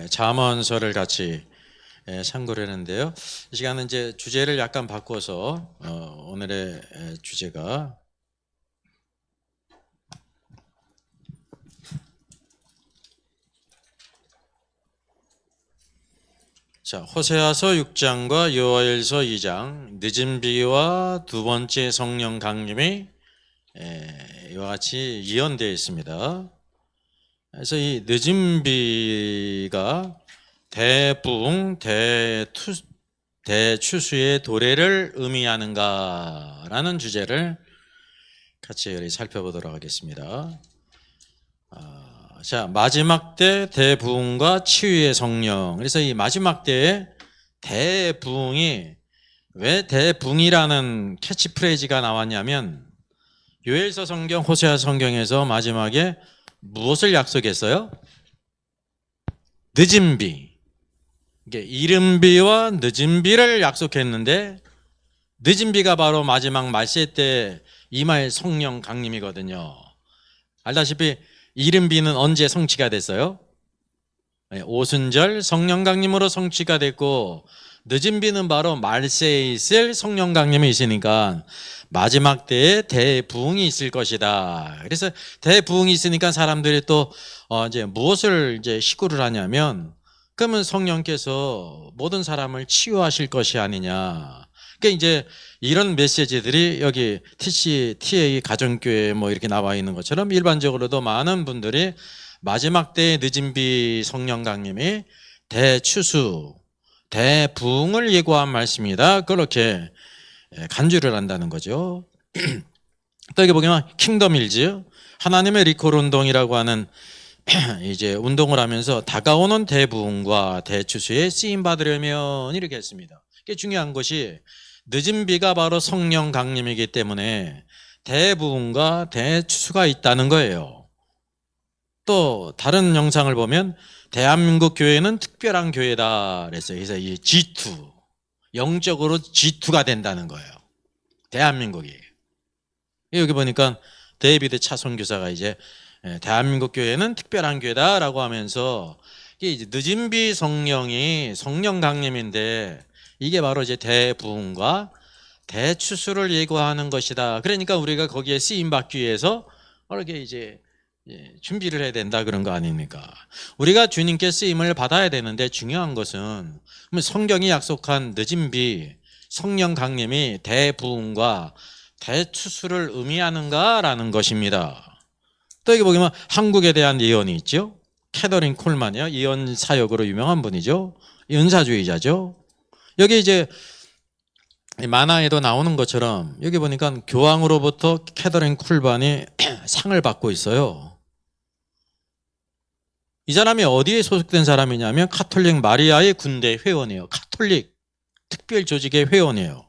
잠언서를 같이 참고를 했는데요. 이 시간은 이제 주제를 약간 바꿔서 오늘의 주제가 호세아서 6장과 요엘서 2장 늦은 비와 두 번째 성령 강림이 이와 같이 이연되어 있습니다. 그래서 이 늦은 비가 대부흥, 대추수의 도래를 의미하는가라는 주제를 같이 살펴보도록 하겠습니다. 마지막 때 대부흥과 치유의 성령. 그래서 이 마지막 때에 대부흥이 왜 대부흥이라는 캐치프레이즈가 나왔냐면 요엘서 성경, 호세아 성경에서 마지막에 무엇을 약속했어요? 늦은 비. 이른 비와 늦은 비를 약속했는데 늦은 비가 바로 마지막 말세 때 임할 성령 강림이거든요. 알다시피 이른 비는 언제 성취가 됐어요? 오순절 성령 강림으로 성취가 됐고 늦은 비는 바로 말세에 있을 성령 강림이 있으니까 마지막 때에 대부흥이 있을 것이다. 그래서 대부흥이 있으니까 사람들이 또 이제 무엇을 이제 시구를 하냐면 그러면 성령께서 모든 사람을 치유하실 것이 아니냐. 그러니까 이제 이런 메시지들이 여기 TA 가정교회 뭐 이렇게 나와 있는 것처럼 일반적으로도 많은 분들이 마지막 때의 늦은 비 성령 강림이 대추수, 대부흥을 예고한 말씀이다. 그렇게 간주를 한다는 거죠. 또 여기 보면 킹덤 일즈, 하나님의 리콜 운동이라고 하는 이제 운동을 하면서 다가오는 대부흥과 대추수에 쓰임 받으려면 이렇게 했습니다. 이게 중요한 것이 늦은 비가 바로 성령 강림이기 때문에 대부흥과 대추수가 있다는 거예요. 또 다른 영상을 보면 대한민국 교회는 특별한 교회다 그랬어요. 그래서 이 G2, 영적으로 G2가 된다는 거예요. 대한민국이. 여기 보니까 데이비드 차 선교사가 이제 대한민국 교회는 특별한 교회다라고 하면서 이게 이제 늦은 비 성령이 성령 강림인데 이게 바로 이제 대부흥과 대추수를 예고하는 것이다. 그러니까 우리가 거기에 쓰임 받기 위해서 이렇게 이제 준비를 해야 된다 그런 거 아닙니까? 우리가 주님께 쓰임을 받아야 되는데 중요한 것은 성경이 약속한 늦은 비 성령 강림이 대부흥과 대추수를 의미하는가라는 것입니다. 또 여기 보면 한국에 대한 예언이 있죠. 캐더린 콜만이요. 예언 사역으로 유명한 분이죠. 은사주의자죠. 여기 이제 만화에도 나오는 것처럼 여기 보니까 교황으로부터 캐더린 쿨반이 상을 받고 있어요. 이 사람이 어디에 소속된 사람이냐면 카톨릭 마리아의 군대 회원이에요. 카톨릭 특별 조직의 회원이에요.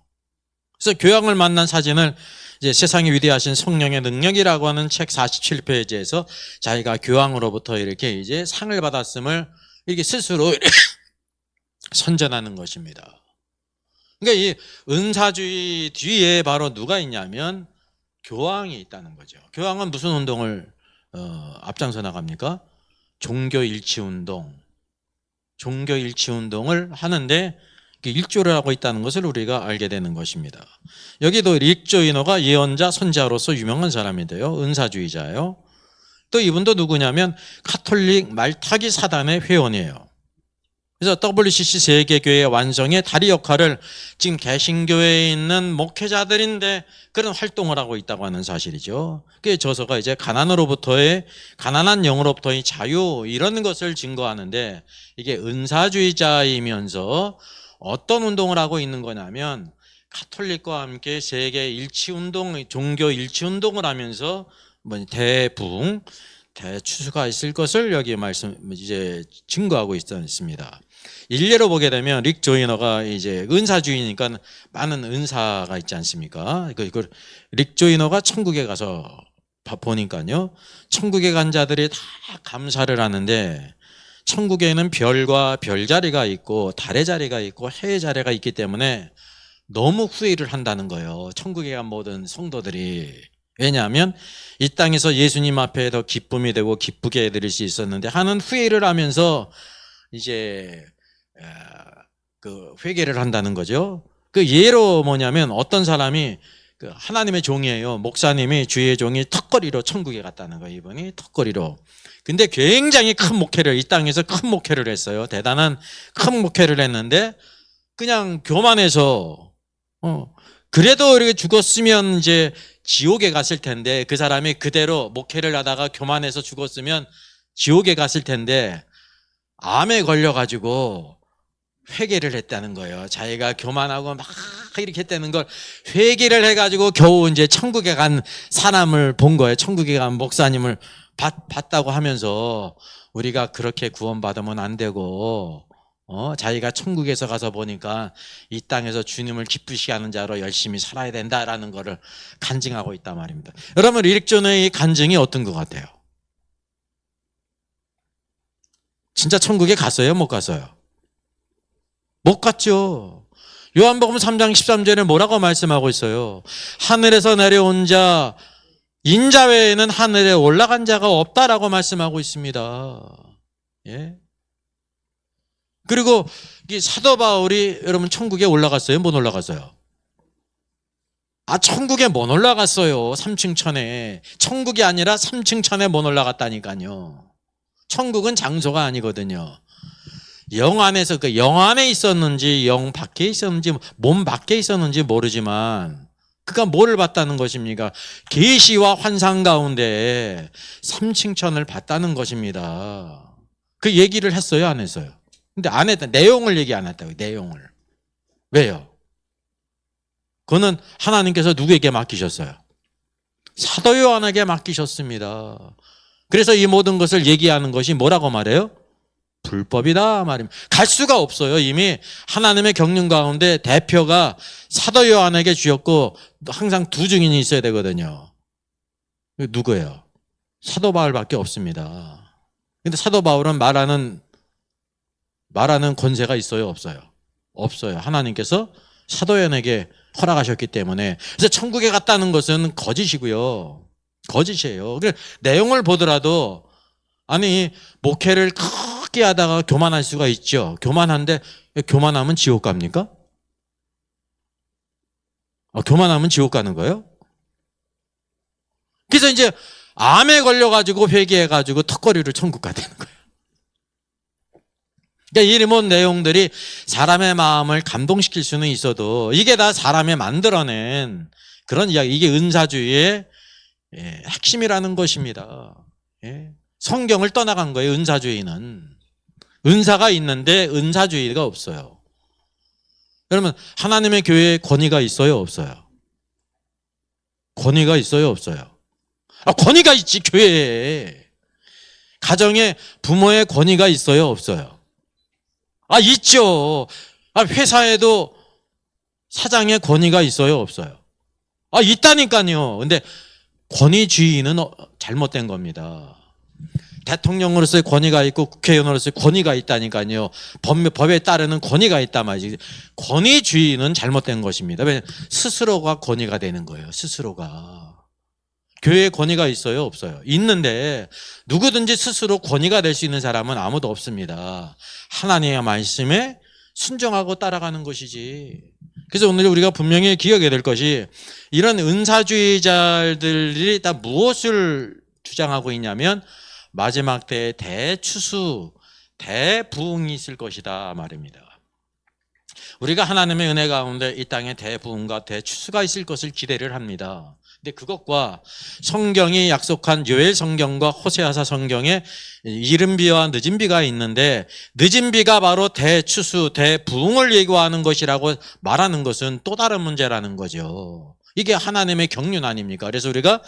그래서 교황을 만난 사진을 이제 세상이 위대하신 성령의 능력이라고 하는 책 47페이지에서 자기가 교황으로부터 이렇게 이제 상을 받았음을 이렇게 스스로 선전하는 것입니다. 그러니까 이 은사주의 뒤에 바로 누가 있냐면 교황이 있다는 거죠. 교황은 무슨 운동을 앞장서 나갑니까? 종교일치운동. 종교일치운동을 하는데 일조를 하고 있다는 것을 우리가 알게 되는 것입니다. 여기도 릭 조이너가 예언자, 선자로서 유명한 사람인데요. 은사주의자예요. 또 이분도 누구냐면 카톨릭 말타기 사단의 회원이에요. 그래서 WCC 세계교회 완성의 다리 역할을 지금 개신교회에 있는 목회자들인데 그런 활동을 하고 있다고 하는 사실이죠. 그 저서가 이제 가난한 영으로부터의 자유 이런 것을 증거하는데 이게 은사주의자이면서 어떤 운동을 하고 있는 거냐면 카톨릭과 함께 세계 일치운동, 종교 일치운동을 하면서 대부흥, 대추수가 있을 것을 여기 이제 증거하고 있습니다. 일례로 보게 되면 릭 조이너가 이제 은사주의니까 많은 은사가 있지 않습니까? 릭 조이너가 천국에 가서 보니까요, 천국에 간 자들이 다 감사를 하는데 천국에는 별과 별자리가 있고 달의 자리가 있고 해의 자리가 있기 때문에 너무 후회를 한다는 거예요. 천국에 간 모든 성도들이. 왜냐하면 이 땅에서 예수님 앞에 더 기쁨이 되고 기쁘게 해드릴 수 있었는데 하는 후회를 하면서 이제 그 회개를 한다는 거죠. 그 예로 뭐냐면 어떤 사람이 그 하나님의 종이에요. 목사님이 주의 종이 턱걸이로 천국에 갔다는 거예요. 이분이 턱걸이로. 근데 굉장히 큰 목회를 이 땅에서 큰 목회를 했어요. 대단한 큰 목회를 했는데 그냥 교만해서 그래도 이렇게 죽었으면 이제 지옥에 갔을 텐데 그 사람이 그대로 목회를 하다가 교만해서 죽었으면 지옥에 갔을 텐데 암에 걸려가지고 회개를 했다는 거예요. 자기가 교만하고 막 이렇게 했다는 걸 회개를 해가지고 겨우 이제 천국에 간 사람을 본 거예요. 천국에 간 목사님을 봤다고 하면서 우리가 그렇게 구원받으면 안 되고 자기가 천국에서 가서 보니까 이 땅에서 주님을 기쁘시게 하는 자로 열심히 살아야 된다라는 거를 간증하고 있단 말입니다. 여러분 일전의 이 간증이 어떤 것 같아요? 진짜 천국에 갔어요? 못 갔어요? 못 갔죠. 요한복음 3장 13절에 뭐라고 말씀하고 있어요? 하늘에서 내려온 자 인자 외에는 하늘에 올라간 자가 없다라고 말씀하고 있습니다. 예. 그리고 이 사도 바울이 여러분 천국에 올라갔어요? 못 올라갔어요? 천국에 못 올라갔어요. 3층 천에. 천국이 아니라 3층 천에 못 올라갔다니까요. 천국은 장소가 아니거든요. 영 안에서 그 영 안에 있었는지 영 밖에 있었는지 몸 밖에 있었는지 모르지만 그가 뭐를 봤다는 것입니까? 계시와 환상 가운데 3층 천을 봤다는 것입니다. 그 얘기를 했어요, 안 했어요? 근데 안 했다. 내용을 얘기 안 했다고요. 내용을. 왜요? 그거는 하나님께서 누구에게 맡기셨어요? 사도 요한에게 맡기셨습니다. 그래서 이 모든 것을 얘기하는 것이 뭐라고 말해요? 불법이다 말입니다. 갈 수가 없어요. 이미 하나님의 경륜 가운데 대표가 사도 요한에게 주었고 항상 두 증인이 있어야 되거든요. 누구예요? 사도 바울밖에 없습니다. 근데 사도 바울은 말하는 권세가 있어요? 없어요? 없어요. 하나님께서 사도 요한에게 허락하셨기 때문에. 그래서 천국에 갔다는 것은 거짓이고요. 거짓이에요. 내용을 보더라도 아니 목회를 크게 하다가 교만할 수가 있죠. 교만한데 교만하면 지옥 갑니까? 교만하면 지옥 가는 거예요? 그래서 이제 암에 걸려가지고 회개해가지고 턱걸이로 천국 가야 되는 거예요. 그러니까 이런 내용들이 사람의 마음을 감동시킬 수는 있어도 이게 다 사람이 만들어낸 그런 이야기, 이게 은사주의의 핵심이라는 것입니다. 성경을 떠나간 거예요. 은사주의는. 은사가 있는데 은사주의가 없어요. 여러분 하나님의 교회에 권위가 있어요? 없어요? 권위가 있어요? 없어요? 권위가 있지. 교회에. 가정에 부모의 권위가 있어요? 없어요? 있죠. 회사에도 사장의 권위가 있어요? 없어요? 있다니까요. 근데 권위주의는 잘못된 겁니다. 대통령으로서의 권위가 있고 국회의원으로서의 권위가 있다니까요. 법에 따르는 권위가 있단 말이지. 권위주의는 잘못된 것입니다. 왜? 스스로가 권위가 되는 거예요. 스스로가. 교회에 권위가 있어요? 없어요? 있는데 누구든지 스스로 권위가 될 수 있는 사람은 아무도 없습니다. 하나님의 말씀에 순종하고 따라가는 것이지. 그래서 오늘 우리가 분명히 기억해야 될 것이 이런 은사주의자들이 다 무엇을 주장하고 있냐면 마지막 때에 대추수, 대부흥이 있을 것이다 말입니다. 우리가 하나님의 은혜 가운데 이 땅에 대부흥과 대추수가 있을 것을 기대를 합니다. 근데 그것과 성경이 약속한 요엘 성경과 호세아서 성경에 이른 비와 늦은 비가 있는데 늦은 비가 바로 대추수, 대부흥을 예고하는 것이라고 말하는 것은 또 다른 문제라는 거죠. 이게 하나님의 경륜 아닙니까? 그래서 우리가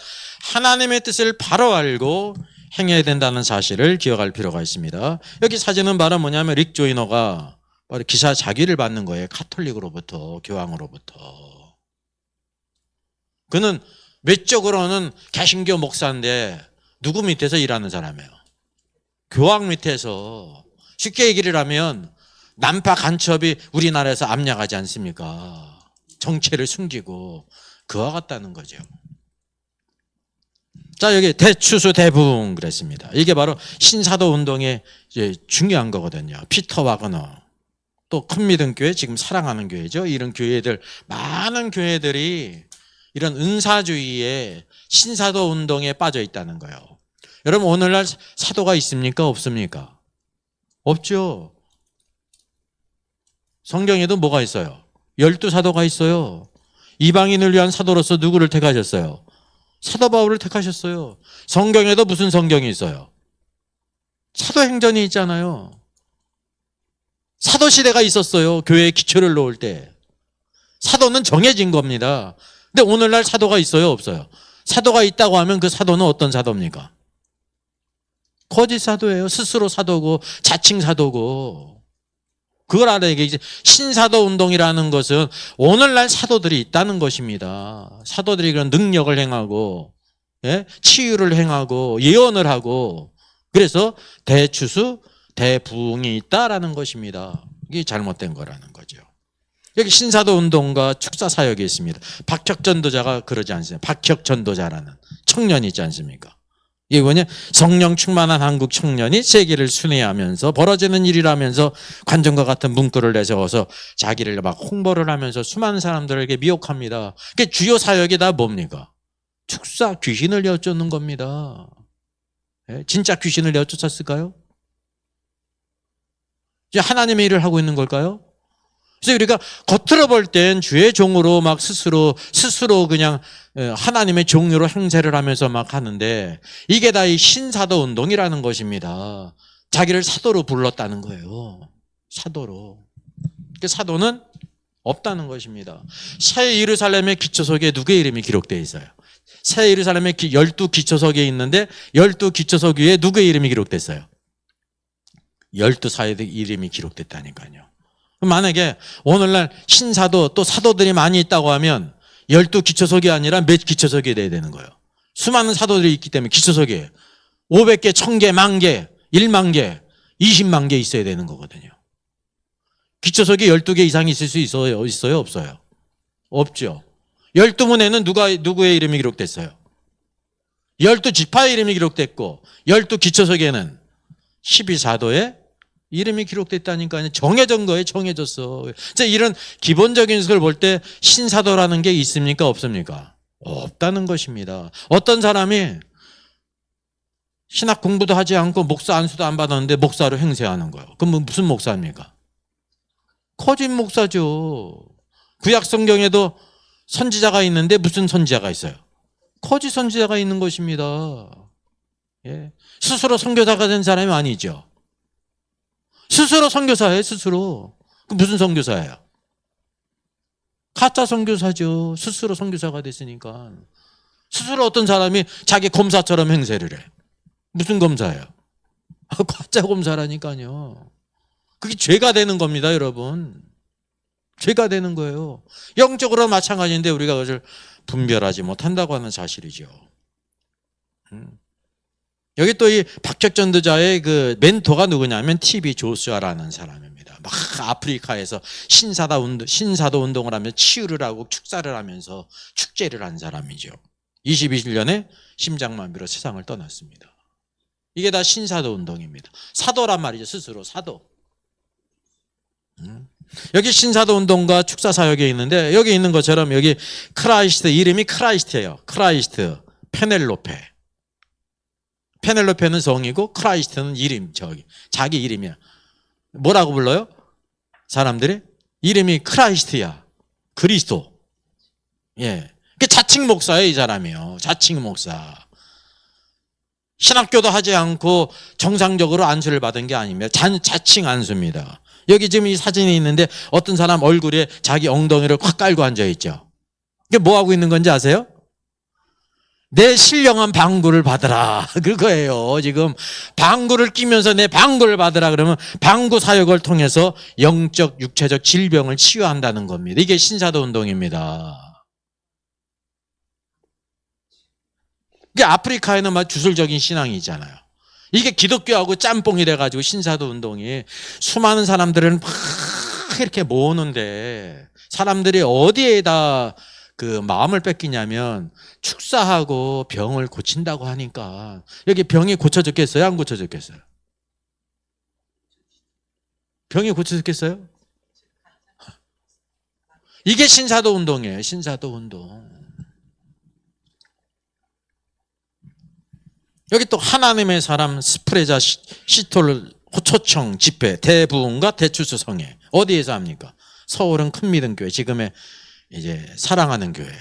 하나님의 뜻을 바로 알고 행해야 된다는 사실을 기억할 필요가 있습니다. 여기 사진은 바로 뭐냐면 릭 조이너가 바로 기사 자기를 받는 거예요. 가톨릭으로부터, 교황으로부터. 그는 외적으로는 개신교 목사인데 누구 밑에서 일하는 사람이에요? 교황 밑에서. 쉽게 얘기를 하면 난파 간첩이 우리나라에서 압력하지 않습니까? 정체를 숨기고 그와 같다는 거죠. 자, 여기 대추수 대부흥 그랬습니다. 이게 바로 신사도 운동의 이제 중요한 거거든요. 피터 와그너, 또 큰 믿음 교회, 지금 사랑하는 교회죠. 이런 교회들, 많은 교회들이 이런 은사주의에 신사도 운동에 빠져 있다는 거예요. 여러분, 오늘날 사도가 있습니까? 없습니까? 없죠. 성경에도 뭐가 있어요? 12사도가 있어요. 이방인을 위한 사도로서 누구를 택하셨어요? 사도 바울을 택하셨어요. 성경에도 무슨 성경이 있어요? 사도행전이 있잖아요. 사도시대가 있었어요. 교회에 기초를 놓을 때. 사도는 정해진 겁니다. 근데 오늘날 사도가 있어요? 없어요? 사도가 있다고 하면 그 사도는 어떤 사도입니까? 거짓 사도예요. 스스로 사도고 자칭 사도고. 그걸 알아야 돼. 신사도 운동이라는 것은 오늘날 사도들이 있다는 것입니다. 사도들이 그런 능력을 행하고, 예? 치유를 행하고 예언을 하고, 그래서 대추수 대부흥이 있다라는 것입니다. 이게 잘못된 거라는 거죠. 여기 신사도 운동과 축사 사역이 있습니다. 박혁전도자가 그러지 않습니까? 박혁전도자라는 청년이 있지 않습니까? 이게 뭐냐? 성령 충만한 한국 청년이 세계를 순회하면서 벌어지는 일이라면서 관정과 같은 문구를 내세워서 자기를 막 홍보를 하면서 수많은 사람들에게 미혹합니다. 그게 주요 사역이 다 뭡니까? 축사, 귀신을 내쫓는 겁니다. 진짜 귀신을 내쫓았을까요? 이제 하나님의 일을 하고 있는 걸까요? 그래서 우리가 겉으로 볼 땐 주의 종으로 막 스스로 그냥 하나님의 종으로 행세를 하면서 막 하는데, 이게 다 이 신사도 운동이라는 것입니다. 자기를 사도로 불렀다는 거예요. 사도로. 그 사도는 없다는 것입니다. 새 예루살렘의 기초석에 누구의 이름이 기록되어 있어요? 새 예루살렘의 12기초석에 있는데 12기초석 위에 누구의 이름이 기록됐어요? 12사도의 이름이 기록됐다니까요. 만약에 오늘날 신사도 또 사도들이 많이 있다고 하면 12기초석이 아니라 몇 기초석이 돼야 되는 거예요. 수많은 사도들이 있기 때문에 기초석이 500개, 1000개, 10,000개, 10,000개, 200,000개 있어야 되는 거거든요. 기초석이 12개 이상 있을 수 있어요? 없어요? 없죠. 12문에는 누구의 이름이 기록됐어요? 12지파의 이름이 기록됐고 12기초석에는 12사도의 이름이 기록됐다니까요. 정해진 거예요. 정해졌어. 이런 기본적인 것을 볼 때 신사도라는 게 있습니까? 없습니까? 없다는 것입니다. 어떤 사람이 신학 공부도 하지 않고 목사 안수도 안 받았는데 목사로 행세하는 거예요. 그럼 무슨 목사입니까? 거짓 목사죠. 구약 성경에도 선지자가 있는데 무슨 선지자가 있어요? 거짓 선지자가 있는 것입니다. 예. 스스로 선교사가 된 사람이 아니죠. 스스로 선교사예요. 스스로. 무슨 선교사예요? 가짜 선교사죠. 스스로 선교사가 됐으니까. 스스로 어떤 사람이 자기 검사처럼 행세를 해. 무슨 검사예요? 가짜 검사라니까요. 그게 죄가 되는 겁니다, 여러분. 죄가 되는 거예요. 영적으로 마찬가지인데 우리가 그것을 분별하지 못한다고 하는 사실이죠. 여기 또 이 박혁전도자의 그 멘토가 누구냐면 TV 조슈아라는 사람입니다. 막 아프리카에서 신사도 운동을 하며 치유를 하고 축사를 하면서 축제를 한 사람이죠. 21년에 심장마비로 세상을 떠났습니다. 이게 다 신사도 운동입니다. 사도란 말이죠. 스스로 사도. 여기 신사도 운동과 축사 사역에 있는데, 여기 있는 것처럼 여기 크라이스트, 이름이 크라이스트예요. 크라이스트, 페넬로페는 성이고 크라이스트는 이름, 자기 이름이야. 뭐라고 불러요? 사람들이? 이름이 크라이스트야. 그리스도. 예. 자칭 목사예요, 이 사람이요. 자칭 목사. 신학교도 하지 않고 정상적으로 안수를 받은 게 아닙니다. 자칭 안수입니다. 여기 지금 이 사진이 있는데 어떤 사람 얼굴에 자기 엉덩이를 확 깔고 앉아있죠. 이게 뭐 하고 있는 건지 아세요? 내 신령한 방구를 받으라. 그거예요. 지금 방구를 끼면서 내 방구를 받으라 그러면 방구 사역을 통해서 영적, 육체적 질병을 치유한다는 겁니다. 이게 신사도 운동입니다. 이게 아프리카에는 막 주술적인 신앙이 있잖아요. 이게 기독교하고 짬뽕이 돼가지고 신사도 운동이 수많은 사람들은 막 이렇게 모으는데 사람들이 어디에다 그 마음을 뺏기냐면 축사하고 병을 고친다고 하니까 여기 병이 고쳐졌겠어요? 안 고쳐졌겠어요? 병이 고쳐졌겠어요? 이게 신사도 운동이에요. 신사도 운동. 여기 또 하나님의 사람 스프레자 시톨 호초청 집회 대부흥과 대추수 성회 어디에서 합니까? 서울은 큰 믿음 교회 지금의 이제 사랑하는 교회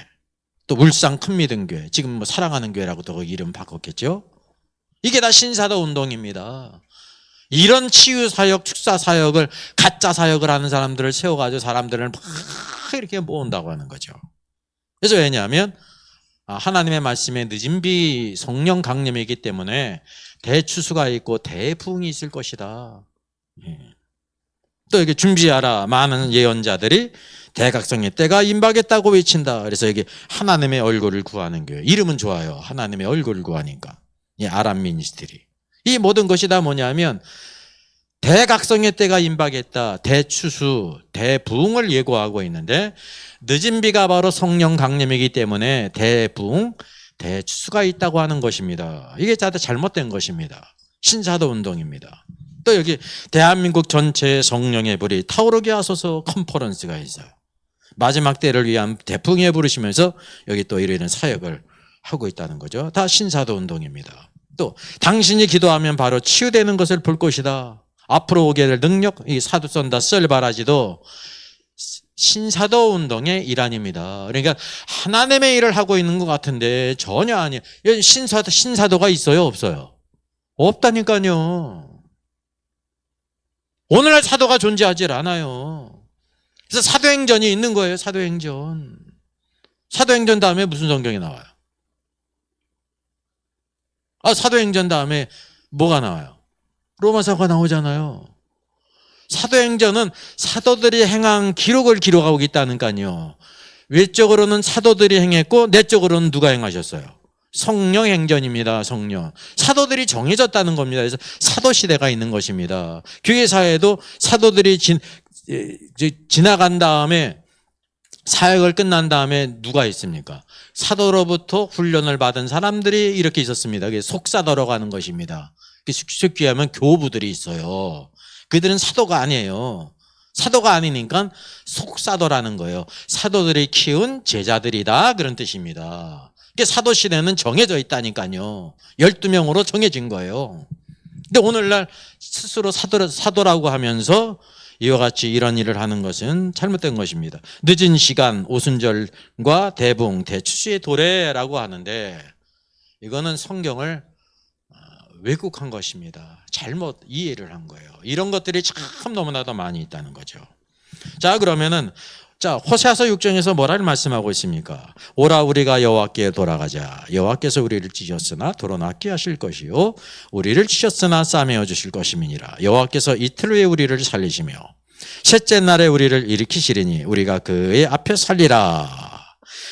또 울산 큰 믿음 교회 지금 뭐 사랑하는 교회라고 또 이름 바꿨겠죠? 이게 다 신사도 운동입니다. 이런 치유 사역, 축사 사역을 가짜 사역을 하는 사람들을 세워가지고 사람들을 막 이렇게 모은다고 하는 거죠. 그래서 왜냐하면 하나님의 말씀에 늦은 비 성령 강림이기 때문에 대추수가 있고 대부흥이 있을 것이다. 또 여기 준비하라 많은 예언자들이 대각성의 때가 임박했다고 외친다. 그래서 여기 하나님의 얼굴을 구하는 교회. 이름은 좋아요. 하나님의 얼굴을 구하니까. 아람 미니스트리. 이 모든 것이 다 뭐냐면 대각성의 때가 임박했다. 대추수, 대부흥을 예고하고 있는데 늦은 비가 바로 성령 강림이기 때문에 대부흥, 대추수가 있다고 하는 것입니다. 이게 다 잘못된 것입니다. 신사도 운동입니다. 또 여기 대한민국 전체의 성령의 불이 타오르게 하소서 컨퍼런스가 있어요. 마지막 때를 위한 대풍에 부르시면서 여기 또 이런 사역을 하고 있다는 거죠. 다 신사도 운동입니다. 또 당신이 기도하면 바로 치유되는 것을 볼 것이다. 앞으로 오게 될 능력, 이 사두선다 썰바라지도 신사도 운동의 일환입니다. 그러니까 하나님의 일을 하고 있는 것 같은데 전혀 아니에요. 신사도가 있어요? 없어요? 없다니까요. 오늘날 사도가 존재하지 않아요. 그래서 사도행전이 있는 거예요. 사도행전. 사도행전 다음에 무슨 성경이 나와요? 사도행전 다음에 뭐가 나와요? 로마서가 나오잖아요. 사도행전은 사도들이 행한 기록을 기록하고 있다니까요. 외적으로는 사도들이 행했고 내적으로는 누가 행하셨어요? 성령 행전입니다. 성령. 사도들이 정해졌다는 겁니다. 그래서 사도 시대가 있는 것입니다. 교회 사회도 사도들이 지나간 다음에 사역을 끝난 다음에 누가 있습니까? 사도로부터 훈련을 받은 사람들이 이렇게 있었습니다. 그게 속사도라고 하는 것입니다. 쉽게 하면 교부들이 있어요. 그들은 사도가 아니에요. 사도가 아니니까 속사도라는 거예요. 사도들이 키운 제자들이다 그런 뜻입니다. 사도 시대는 정해져 있다니까요. 12명으로 정해진 거예요. 근데 오늘날 스스로 사도라고 하면서 이와 같이 이런 일을 하는 것은 잘못된 것입니다. 늦은 시간 오순절과 대붕 대추수의 도래라고 하는데 이거는 성경을 왜곡한 것입니다. 잘못 이해를 한 거예요. 이런 것들이 참 너무나도 많이 있다는 거죠. 자, 그러면은 호세아서 6장에서 뭐라를 말씀하고 있습니까? 오라 우리가 여호와께 돌아가자. 여호와께서 우리를 찢었으나 도로 낫게 하실 것이요 우리를 치셨으나 싸매어 주실 것임이니라. 여호와께서 이틀 후에 우리를 살리시며 셋째 날에 우리를 일으키시리니 우리가 그의 앞에 살리라.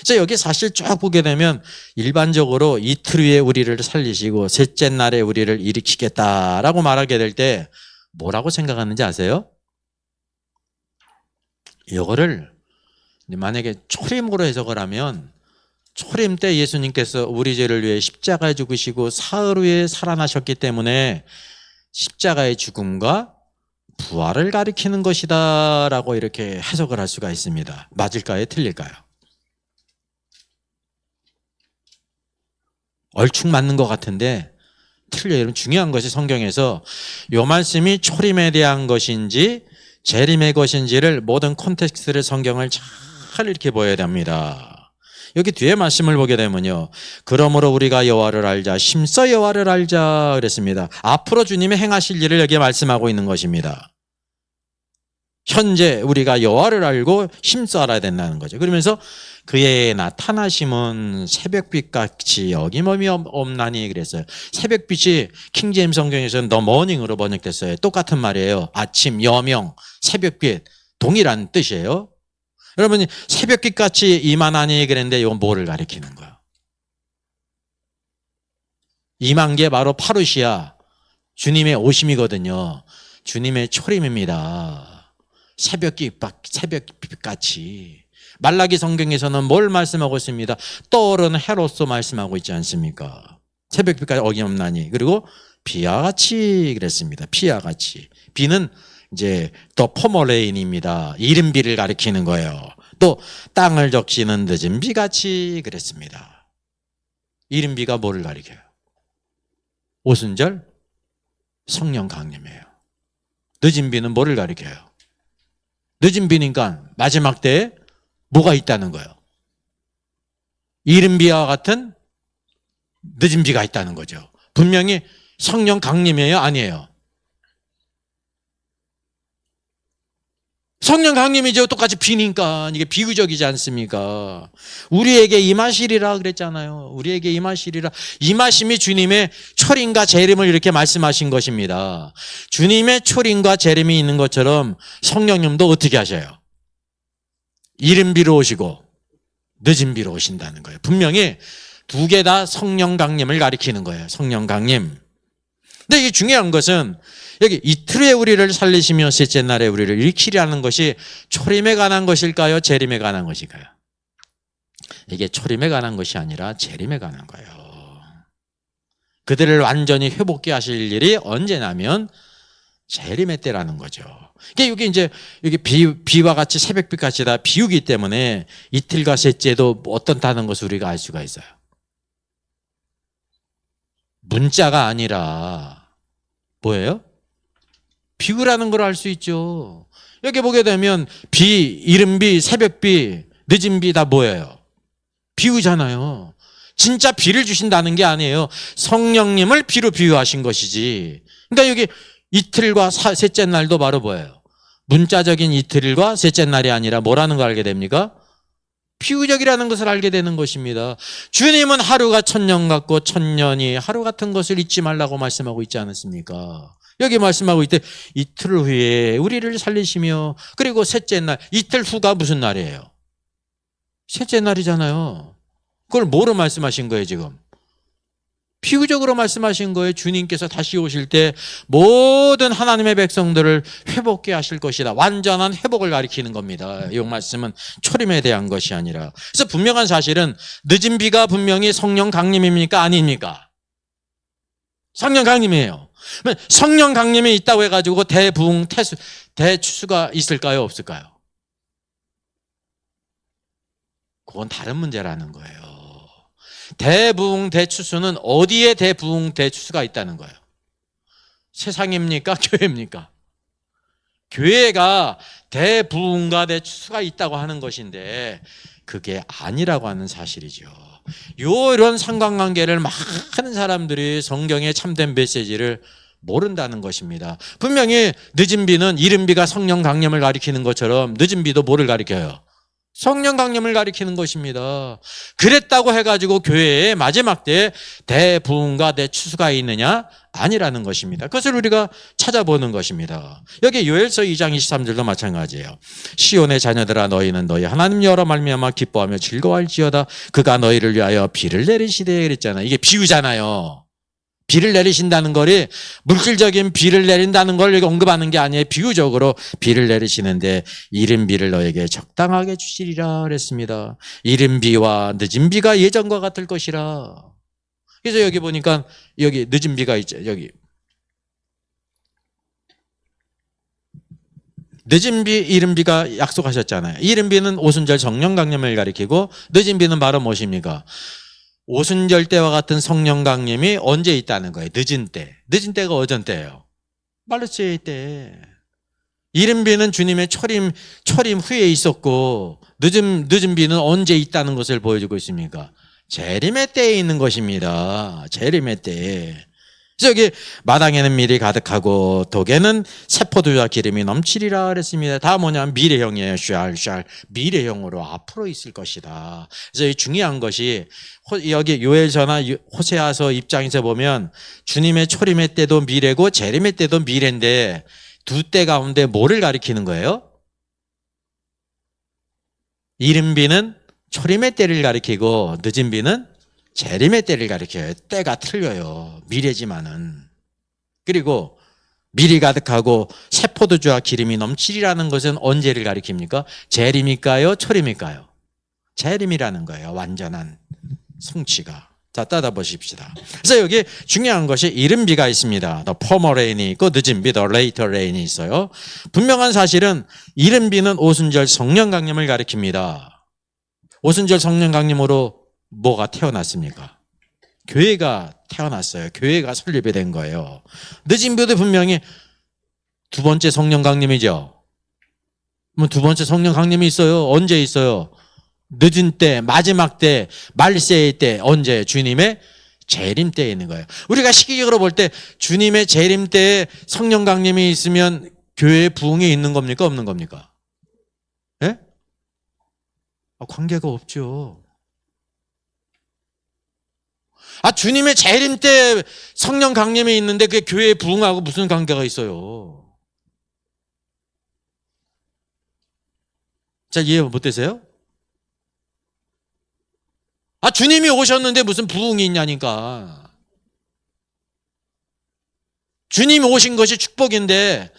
자, 여기 사실 쭉 보게 되면 일반적으로 이틀 후에 우리를 살리시고 셋째 날에 우리를 일으키겠다라고 말하게 될 때 뭐라고 생각하는지 아세요? 이거를 만약에 초림으로 해석을 하면 초림 때 예수님께서 우리 죄를 위해 십자가에 죽으시고 사흘 후에 살아나셨기 때문에 십자가의 죽음과 부활을 가리키는 것이다 라고 이렇게 해석을 할 수가 있습니다. 맞을까요? 틀릴까요? 얼추 맞는 것 같은데 틀려요. 여러분 중요한 것이 성경에서 이 말씀이 초림에 대한 것인지 재림의 것인지를 모든 콘텍스트를 성경을 잘 이렇게 보여야 됩니다. 여기 뒤에 말씀을 보게 되면요. 그러므로 우리가 여호와를 알자. 심써 여호와를 알자 그랬습니다. 앞으로 주님이 행하실 일을 여기에 말씀하고 있는 것입니다. 현재 우리가 여호와를 알고 심써 알아야 된다는 거죠. 그러면서 그의 나타나심은 새벽빛같이 어김없이 없나니 그랬어요. 새벽빛이 킹제임스 성경에서는 The morning으로 번역됐어요. 똑같은 말이에요. 아침, 여명, 새벽빛 동일한 뜻이에요. 여러분 새벽빛같이 임하나니 그랬는데 이건 뭐를 가리키는 거예요? 임한 게 바로 파루시아 주님의 오심이거든요. 주님의 초림입니다. 새벽빛같이 말라기 성경에서는 뭘 말씀하고 있습니다? 떠오르는 해로서 말씀하고 있지 않습니까? 새벽비까지 어김없나니. 그리고 비와 같이 그랬습니다. 비와 같이. 비는 이제 더 포머레인입니다. 이른 비를 가리키는 거예요. 또 땅을 적시는 늦은 비같이 그랬습니다. 이른 비가 뭐를 가리켜요? 오순절 성령 강림이에요. 늦은 비는 뭐를 가리켜요? 늦은 비니까 마지막 때에 뭐가 있다는 거예요? 이른 비와 같은 늦은 비가 있다는 거죠. 분명히 성령 강림이에요? 아니에요? 성령 강림이죠. 똑같이 비니까. 이게 비유적이지 않습니까? 우리에게 임하시리라 그랬잖아요. 우리에게 임하시리라. 임하심이 주님의 초림과 재림을 이렇게 말씀하신 것입니다. 주님의 초림과 재림이 있는 것처럼 성령님도 어떻게 하셔요? 이른 비로 오시고 늦은 비로 오신다는 거예요. 분명히 두 개 다 성령 강림을 가리키는 거예요. 성령 강림. 근데 이게 중요한 것은 여기 이틀에 우리를 살리시며 셋째 날에 우리를 일으키려는 것이 초림에 관한 것일까요? 재림에 관한 것일까요? 이게 초림에 관한 것이 아니라 재림에 관한 거예요. 그들을 완전히 회복케 하실 일이 언제냐면 재림의 때라는 거죠. 이게 이제 여기 비와 같이 새벽빛 같이 다 비유기 때문에 이틀과 셋째도 어떻다는 것을 우리가 알 수가 있어요. 문자가 아니라 뭐예요? 비유라는 걸 알 수 있죠. 여기 보게 되면 비, 이른 비, 새벽 비, 늦은 비 다 뭐예요? 비유잖아요. 진짜 비를 주신다는 게 아니에요. 성령님을 비로 비유하신 것이지. 그러니까 여기 이틀과 셋째 날도 바로 뭐예요? 문자적인 이틀과 셋째 날이 아니라 뭐라는 걸 알게 됩니까? 비유적이라는 것을 알게 되는 것입니다. 주님은 하루가 천년 같고 천년이 하루 같은 것을 잊지 말라고 말씀하고 있지 않았습니까? 여기 말씀하고 있대 이틀 후에 우리를 살리시며 그리고 셋째 날, 이틀 후가 무슨 날이에요? 셋째 날이잖아요. 그걸 뭐로 말씀하신 거예요 지금? 비유적으로 말씀하신 거예요. 주님께서 다시 오실 때 모든 하나님의 백성들을 회복케 하실 것이다. 완전한 회복을 가리키는 겁니다. 이 말씀은 초림에 대한 것이 아니라. 그래서 분명한 사실은 늦은 비가 분명히 성령 강림입니까? 아닙니까? 성령 강림이에요. 성령 강림이 있다고 해가지고 대부흥, 대추수가 있을까요? 없을까요? 그건 다른 문제라는 거예요. 대부흥, 대추수는 어디에 대부흥, 대추수가 있다는 거예요? 세상입니까? 교회입니까? 교회가 대부흥과 대추수가 있다고 하는 것인데 그게 아니라고 하는 사실이죠. 이런 상관관계를 많은 사람들이 성경의 참된 메시지를 모른다는 것입니다. 분명히 늦은 비는 이른 비가 성령 강림을 가리키는 것처럼 늦은 비도 뭐를 가리켜요? 성령 강림을 가리키는 것입니다. 그랬다고 해가지고 교회의 마지막 때에 대부흥과 대추수가 있느냐? 아니라는 것입니다. 그것을 우리가 찾아보는 것입니다. 여기 요엘서 2장 23절도 마찬가지예요. 시온의 자녀들아 너희는 너희 하나님 여호와 말미암아 기뻐하며 즐거워할지어다. 그가 너희를 위하여 비를 내리시되 그랬잖아요. 이게 비유잖아요. 비를 내리신다는 거리 물질적인 비를 내린다는 걸 여기 언급하는 게 아니에요. 비유적으로 비를 내리시는데 이른 비를 너에게 적당하게 주시리라 그랬습니다. 이른 비와 늦은 비가 예전과 같을 것이라. 그래서 여기 보니까 여기 늦은 비가 있죠. 여기 늦은 비, 이른 비가 약속하셨잖아요. 이른 비는 오순절 성령 강림을 가리키고 늦은 비는 바로 무엇입니까? 오순절 때와 같은 성령 강림이 언제 있다는 거예요? 늦은 때. 늦은 때가 어전 때예요. 말르스의 때. 이른 비는 주님의 초림 후에 있었고 늦은 비는 언제 있다는 것을 보여주고 있습니까? 재림의 때에 있는 것입니다. 재림의 때에. 그래서 여기 마당에는 밀이 가득하고 독에는 새포도주와 기름이 넘치리라 그랬습니다. 다 뭐냐면 미래형이에요. 샬 미래형으로 앞으로 있을 것이다. 그래서 이 중요한 것이 여기 요엘서나 호세아서 입장에서 보면 주님의 초림의 때도 미래고 재림의 때도 미래인데 두 때 가운데 뭐를 가리키는 거예요? 이른 비는 초림의 때를 가리키고 늦은 비는 재림의 때를 가리켜요. 때가 틀려요. 미래지만은. 그리고 밀이 가득하고 새포도주와 기름이 넘치리라는 것은 언제를 가리킵니까? 재림일까요? 초림일까요? 재림이라는 거예요. 완전한 성취가. 자, 따다 보십시다. 그래서 여기 중요한 것이 이른비가 있습니다. The former rain이 있고 늦은 비, the later rain이 있어요. 분명한 사실은 이른비는 오순절 성령 강림을 가리킵니다. 오순절 성령 강림으로 뭐가 태어났습니까? 교회가 태어났어요. 교회가 설립이 된 거예요. 늦은 비도 분명히 두 번째 성령 강림이죠. 뭐 두 번째 성령 강림이 있어요. 언제 있어요? 늦은 때, 마지막 때, 말세의 때, 언제? 주님의 재림 때에 있는 거예요. 우리가 시기적으로 볼 때 주님의 재림 때에 성령 강림이 있으면 교회의 부흥이 있는 겁니까? 없는 겁니까? 예? 관계가 없죠. 주님의 재림 때 성령 강림이 있는데 그게 교회의 부흥하고 무슨 관계가 있어요? 자, 이해 못 되세요? 주님이 오셨는데 무슨 부흥이 있냐니까. 주님이 오신 것이 축복인데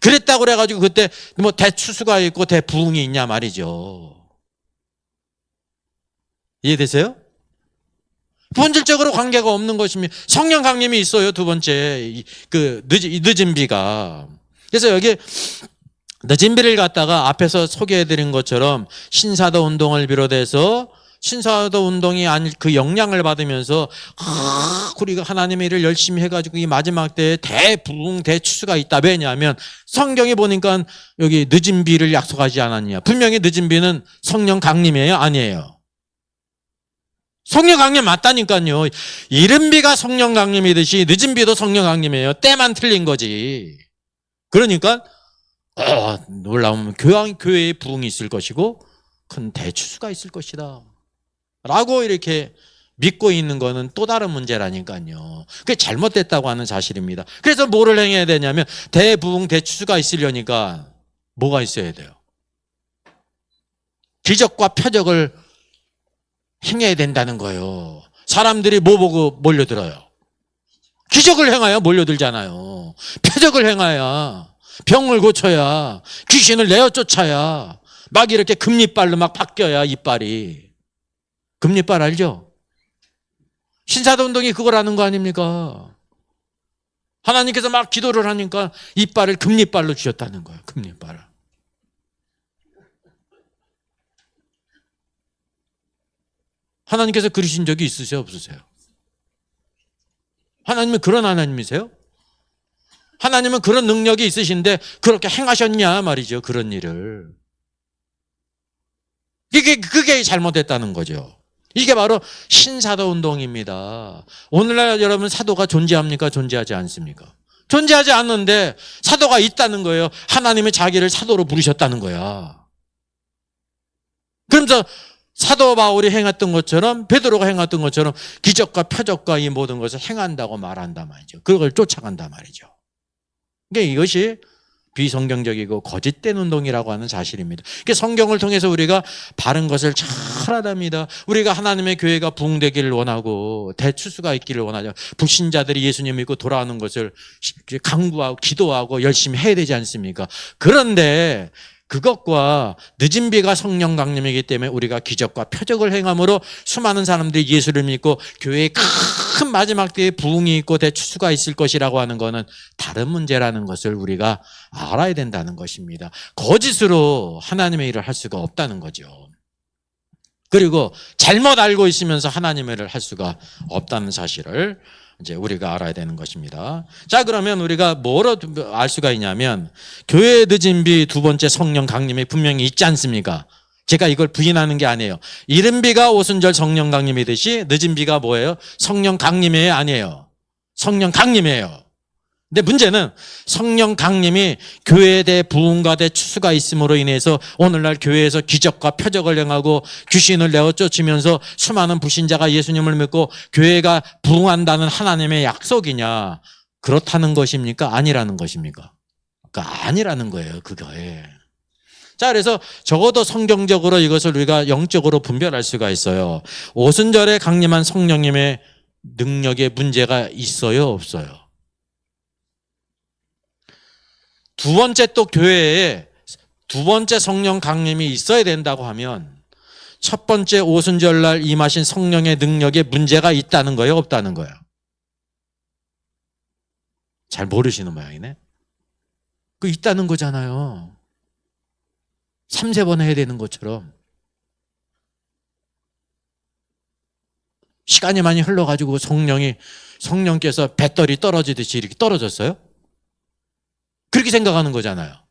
그랬다고 그래가지고 그때 뭐 대추수가 있고 대부흥이 있냐 말이죠. 이해되세요? 본질적으로 관계가 없는 것입니다. 성령 강림이 있어요. 두 번째 그 늦은 비가. 그래서 여기 늦은 비를 갖다가 앞에서 소개해드린 것처럼 신사도 운동을 비롯해서 신사도 운동이 그 영향을 받으면서 우리가 하나님의 일을 열심히 해가지고 이 마지막 때에 대부흥 대추수가 있다. 왜냐하면 성경에 보니까 여기 늦은 비를 약속하지 않았냐. 분명히 늦은 비는 성령 강림이에요? 아니에요? 성령 강림 맞다니까요. 이른 비가 성령 강림이듯이 늦은 비도 성령 강림이에요. 때만 틀린 거지. 그러니까 놀라우면 교회에 부흥이 있을 것이고 큰 대추수가 있을 것이다 라고 이렇게 믿고 있는 거는 또 다른 문제라니까요. 그게 잘못됐다고 하는 사실입니다. 그래서 뭐를 행해야 되냐면 대부흥 대추수가 있으려니까 뭐가 있어야 돼요? 기적과 표적을 행해야 된다는 거예요. 사람들이 뭐 보고 몰려들어요? 기적을 행해야 몰려들잖아요. 표적을 행해야, 병을 고쳐야, 귀신을 내어 쫓아야, 막 이렇게 금리빨로 막 바뀌어야 이빨이. 금리빨 알죠? 신사도 운동이 그거라는 거 아닙니까? 하나님께서 막 기도를 하니까 이빨을 금리빨로 주셨다는 거예요. 금리빨을. 하나님께서 그러신 적이 있으세요? 없으세요? 하나님은 그런 하나님이세요? 하나님은 그런 능력이 있으신데 그렇게 행하셨냐 말이죠. 그런 일을. 그게 잘못됐다는 거죠. 이게 바로 신사도 운동입니다. 오늘날 여러분 사도가 존재합니까? 존재하지 않습니까? 존재하지 않는데 사도가 있다는 거예요. 하나님의 자기를 사도로 부르셨다는 거야. 그러면서 사도 바울이 행했던 것처럼 베드로가 행했던 것처럼 기적과 표적과 이 모든 것을 행한다고 말한단 말이죠. 그걸 쫓아간단 말이죠. 그러니까 이것이 비성경적이고 거짓된 운동이라고 하는 사실입니다. 그러니까 성경을 통해서 우리가 바른 것을 잘 알아답니다. 우리가 하나님의 교회가 부흥되기를 원하고 대추수가 있기를 원하죠. 불신자들이 예수님 믿고 돌아오는 것을 강구하고 기도하고 열심히 해야 되지 않습니까? 그런데 그것과 늦은 비가 성령 강림이기 때문에 우리가 기적과 표적을 행함으로 수많은 사람들이 예수를 믿고 교회에 큰 마지막 때에 부흥이 있고 대추수가 있을 것이라고 하는 것은 다른 문제라는 것을 우리가 알아야 된다는 것입니다. 거짓으로 하나님의 일을 할 수가 없다는 거죠. 그리고 잘못 알고 있으면서 하나님의 일을 할 수가 없다는 사실을 이제 우리가 알아야 되는 것입니다. 자, 그러면 우리가 뭐로 알 수가 있냐면 교회의 늦은 비 두 번째 성령 강림이 분명히 있지 않습니까? 제가 이걸 부인하는 게 아니에요. 이른 비가 오순절 성령 강림이듯이 늦은 비가 뭐예요? 성령 강림이에요? 아니에요? 성령 강림이에요. 근데 문제는 성령 강림이 교회에 대해 부흥과 대추수가 있음으로 인해서 오늘날 교회에서 기적과 표적을 행하고 귀신을 내어 쫓으면서 수많은 불신자가 예수님을 믿고 교회가 부흥한다는 하나님의 약속이냐? 그렇다는 것입니까? 아니라는 것입니까? 그러니까 아니라는 거예요. 그거에. 자, 그래서 적어도 성경적으로 이것을 우리가 영적으로 분별할 수가 있어요. 오순절에 강림한 성령님의 능력에 문제가 있어요? 없어요? 두 번째 또 교회에 두 번째 성령 강림이 있어야 된다고 하면 첫 번째 오순절날 임하신 성령의 능력에 문제가 있다는 거예요, 없다는 거예요? 잘 모르시는 모양이네. 그 있다는 거잖아요. 3-4번 해야 되는 것처럼. 시간이 많이 흘러가지고 성령께서 배터리 떨어지듯이 이렇게 떨어졌어요? 그렇게 생각하는 거잖아요.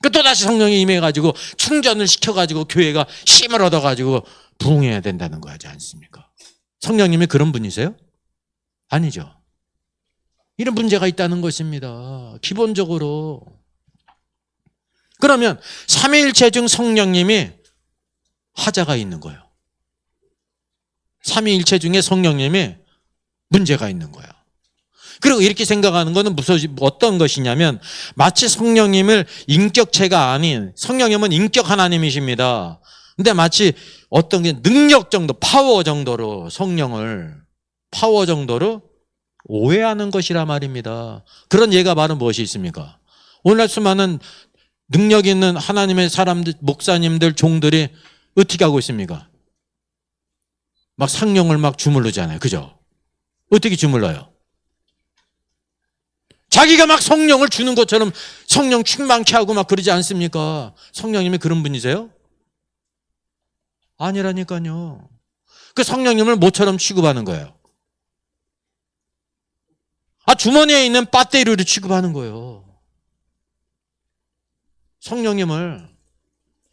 또다시 성령이 임해가지고 충전을 시켜가지고 교회가 힘을 얻어가지고 부흥해야 된다는 거 하지 않습니까? 성령님이 그런 분이세요? 아니죠. 이런 문제가 있다는 것입니다. 기본적으로. 그러면 삼위일체 중 성령님이 하자가 있는 거예요. 삼위일체 중에 성령님이 문제가 있는 거예요. 그리고 이렇게 생각하는 것은 어떤 것이냐면 마치 성령님을 인격체가 아닌, 성령님은 인격 하나님이십니다. 근데 마치 어떤 게 능력 정도, 파워 정도로 파워 정도로 오해하는 것이라 말입니다. 그런 예가 바로 무엇이 있습니까? 오늘날 수많은 능력 있는 하나님의 사람들, 목사님들, 종들이 어떻게 하고 있습니까? 막 성령을 막 주물르잖아요. 그죠? 어떻게 주물러요? 자기가 막 성령을 주는 것처럼 성령 충만케 하고 막 그러지 않습니까? 성령님이 그런 분이세요? 아니라니까요. 그 성령님을 뭐처럼 취급하는 거예요? 주머니에 있는 배터리로 취급하는 거예요. 성령님을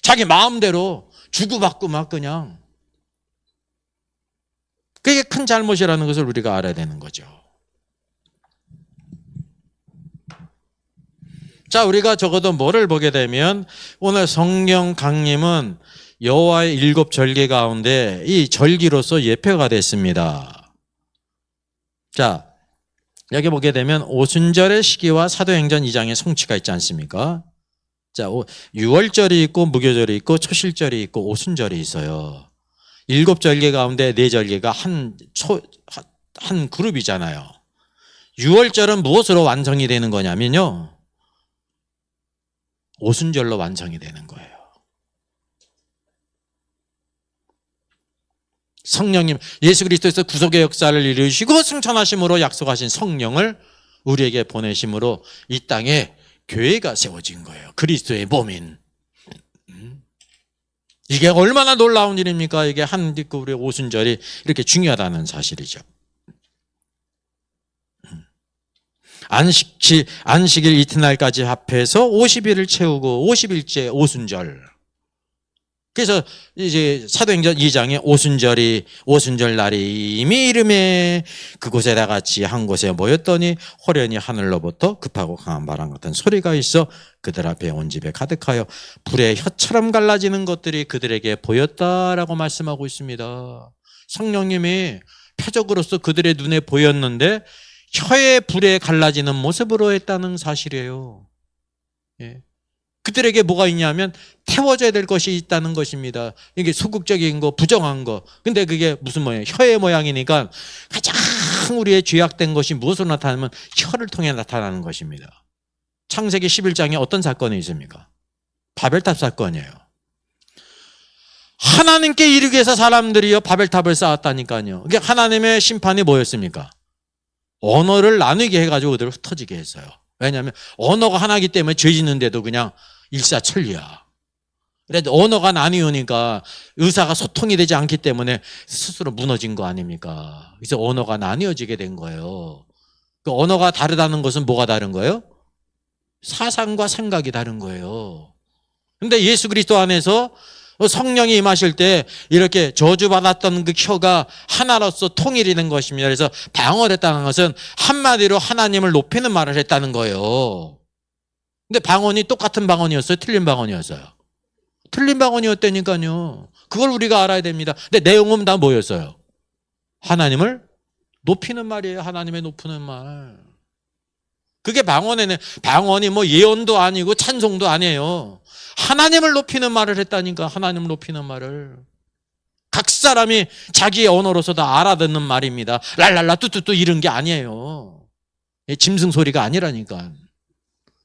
자기 마음대로 주고받고 막 그냥. 그게 큰 잘못이라는 것을 우리가 알아야 되는 거죠. 자, 우리가 적어도 뭐를 보게 되면 오늘 성령 강림은 여호와의 7절기 가운데 이 절기로서 예표가 됐습니다. 자, 여기 보게 되면 오순절의 시기와 사도행전 2장의 성취가 있지 않습니까? 자, 6월절이 있고 무교절이 있고 초실절이 있고 오순절이 있어요. 7절기 가운데 4절기가 한 그룹이잖아요. 6월절은 무엇으로 완성이 되는 거냐면요, 오순절로 완성이 되는 거예요. 성령님, 예수 그리스도에서 구속의 역사를 이루시고 승천하심으로 약속하신 성령을 우리에게 보내심으로 이 땅에 교회가 세워진 거예요. 그리스도의 몸인. 이게 얼마나 놀라운 일입니까? 이게 우리 오순절이 이렇게 중요하다는 사실이죠. 안식일 이튿날까지 합해서 50일을 채우고 50일째 오순절. 그래서 이제 사도행전 2장에 오순절 날이 이미 이름에 그곳에 다 같이 한 곳에 모였더니 호련히 하늘로부터 급하고 강한 바람 같은 소리가 있어 그들 앞에 온 집에 가득하여 불의 혀처럼 갈라지는 것들이 그들에게 보였다라고 말씀하고 있습니다. 성령님이 표적으로서 그들의 눈에 보였는데 혀의 불에 갈라지는 모습으로 했다는 사실이에요. 예. 그들에게 뭐가 있냐면 태워져야 될 것이 있다는 것입니다. 이게 소극적인 거, 부정한 거. 근데 그게 무슨 모양? 혀의 모양이니까 가장 우리의 죄악된 것이 무엇으로 나타나면 혀를 통해 나타나는 것입니다. 창세기 11장에 어떤 사건이 있습니까? 바벨탑 사건이에요. 하나님께 이르기 위해서 사람들이요 바벨탑을 쌓았다니까요. 이게 하나님의 심판이 뭐였습니까? 언어를 나누게 해가지고 그들을 흩어지게 했어요. 왜냐하면 언어가 하나이기 때문에 죄 짓는데도 그냥 일사천리야. 그래도 언어가 나뉘우니까 의사가 소통이 되지 않기 때문에 스스로 무너진 거 아닙니까? 그래서 언어가 나뉘어지게 된 거예요. 그 언어가 다르다는 것은 뭐가 다른 거예요? 사상과 생각이 다른 거예요. 근데 예수 그리스도 안에서 성령이 임하실 때 이렇게 저주받았던 그 혀가 하나로서 통일이 된 것입니다. 그래서 방언했다는 것은 한마디로 하나님을 높이는 말을 했다는 거예요. 근데 방언이 똑같은 방언이었어요? 틀린 방언이었어요? 틀린 방언이었다니까요. 그걸 우리가 알아야 됩니다. 근데 내용은 다 뭐였어요? 하나님을 높이는 말이에요. 하나님의 높이는 말. 그게 방언이 뭐 예언도 아니고 찬송도 아니에요. 하나님을 높이는 말을 했다니까. 하나님을 높이는 말을. 각 사람이 자기의 언어로서 다 알아듣는 말입니다. 랄랄라 뚜뚜뚜 이런 게 아니에요. 짐승 소리가 아니라니까.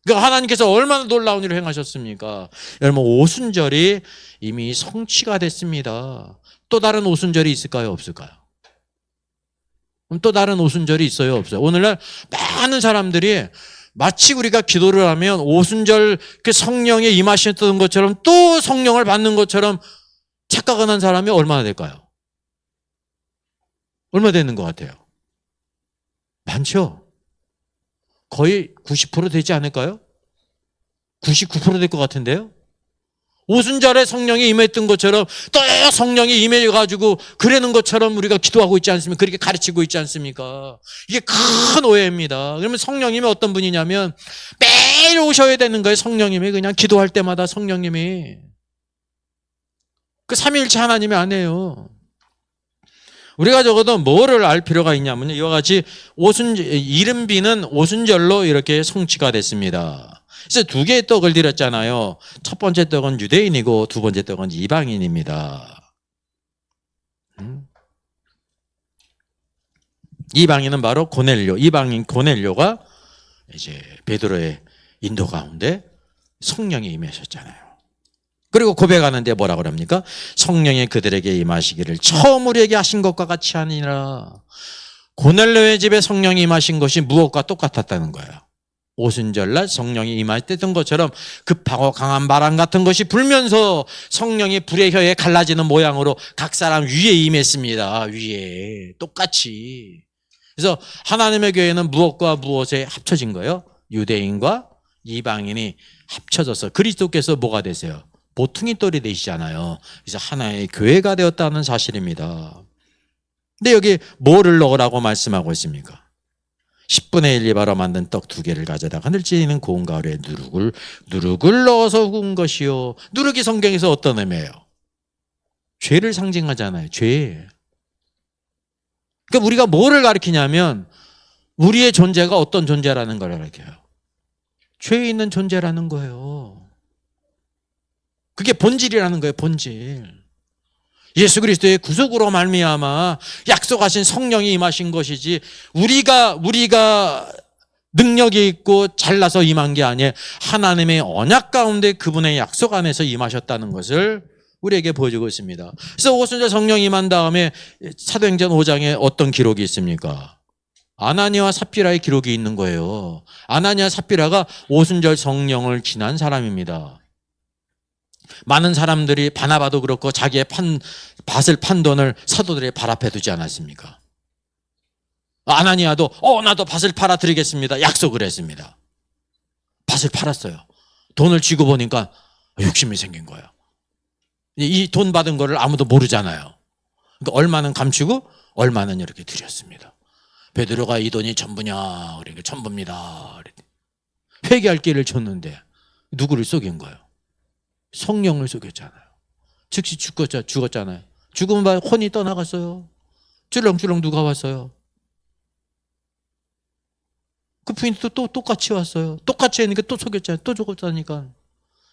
그러니까 하나님께서 얼마나 놀라운 일을 행하셨습니까? 여러분, 오순절이 이미 성취가 됐습니다. 또 다른 오순절이 있을까요? 없을까요? 그럼 또 다른 오순절이 있어요? 없어요? 오늘날 많은 사람들이 마치 우리가 기도를 하면 오순절 그 성령에 임하셨던 것처럼 또 성령을 받는 것처럼 착각을 한 사람이 얼마나 될까요? 얼마 되는 것 같아요? 많죠? 거의 90% 되지 않을까요? 99% 될 것 같은데요? 오순절에 성령이 임했던 것처럼 또 성령이 임해가지고 그러는 것처럼 우리가 기도하고 있지 않습니까? 그렇게 가르치고 있지 않습니까? 이게 큰 오해입니다. 그러면 성령님이 어떤 분이냐면 매일 오셔야 되는 거예요. 성령님이 그냥 기도할 때마다 성령님이. 그 삼위일체 하나님이 아니에요. 우리가 적어도 뭐를 알 필요가 있냐면요. 이와 같이 이른비는 오순절로 이렇게 성취가 됐습니다. 그래서 두 개의 떡을 드렸잖아요. 첫 번째 떡은 유대인이고 두 번째 떡은 이방인입니다. 이방인은 바로 고넬료, 이방인 고넬료가 이제 베드로의 인도 가운데 성령이 임하셨잖아요. 그리고 고백하는데 뭐라고 합니까? 성령이 그들에게 임하시기를 처음 우리에게 하신 것과 같이 하니라. 고넬료의 집에 성령이 임하신 것이 무엇과 똑같았다는 거예요. 오순절날 성령이 임하셨던 것처럼 급하고 강한 바람 같은 것이 불면서 성령이 불의 혀에 갈라지는 모양으로 각 사람 위에 임했습니다. 위에 똑같이. 그래서 하나님의 교회는 무엇과 무엇에 합쳐진 거예요? 유대인과 이방인이 합쳐져서 그리스도께서 뭐가 되세요? 보퉁이 돌이 되시잖아요. 그래서 하나의 교회가 되었다는 사실입니다. 근데 여기 뭐를 넣으라고 말씀하고 있습니까? 10분의 1이 바로 만든 떡 2개를 가져다 하늘찌는 고운 가루에 누룩을 넣어서 구운 것이요. 누룩이 성경에서 어떤 의미예요? 죄를 상징하잖아요. 죄. 그러니까 우리가 뭐를 가리키냐면 우리의 존재가 어떤 존재라는 걸 가리켜요. 죄에 있는 존재라는 거예요. 그게 본질이라는 거예요. 본질. 예수 그리스도의 구속으로 말미암아 약속하신 성령이 임하신 것이지 우리가 능력이 있고 잘나서 임한 게 아니에요. 하나님의 언약 가운데 그분의 약속 안에서 임하셨다는 것을 우리에게 보여주고 있습니다. 그래서 오순절 성령 임한 다음에 사도행전 5장에 어떤 기록이 있습니까? 아나니아와 삽비라의 기록이 있는 거예요. 아나니아 삽비라가 오순절 성령을 지난 사람입니다. 많은 사람들이 바나바도 그렇고 자기의 밭을 판 돈을 사도들의 발 앞에 두지 않았습니까? 아나니아도 나도 밭을 팔아 드리겠습니다. 약속을 했습니다. 밭을 팔았어요. 돈을 쥐고 보니까 욕심이 생긴 거예요. 이 돈 받은 거를 아무도 모르잖아요. 그러니까 얼마는 감추고 얼마는 이렇게 드렸습니다. 베드로가 이 돈이 전부냐? 그러니까 전부입니다. 회개할 길을 줬는데 누구를 속인 거예요? 성령을 속였잖아요. 즉시 죽었잖아요. 죽으면 봐 혼이 떠나갔어요. 줄렁줄렁 누가 왔어요? 그 부인이 또 똑같이 왔어요. 똑같이 했으니까 또 속였잖아요. 또 죽었다니까.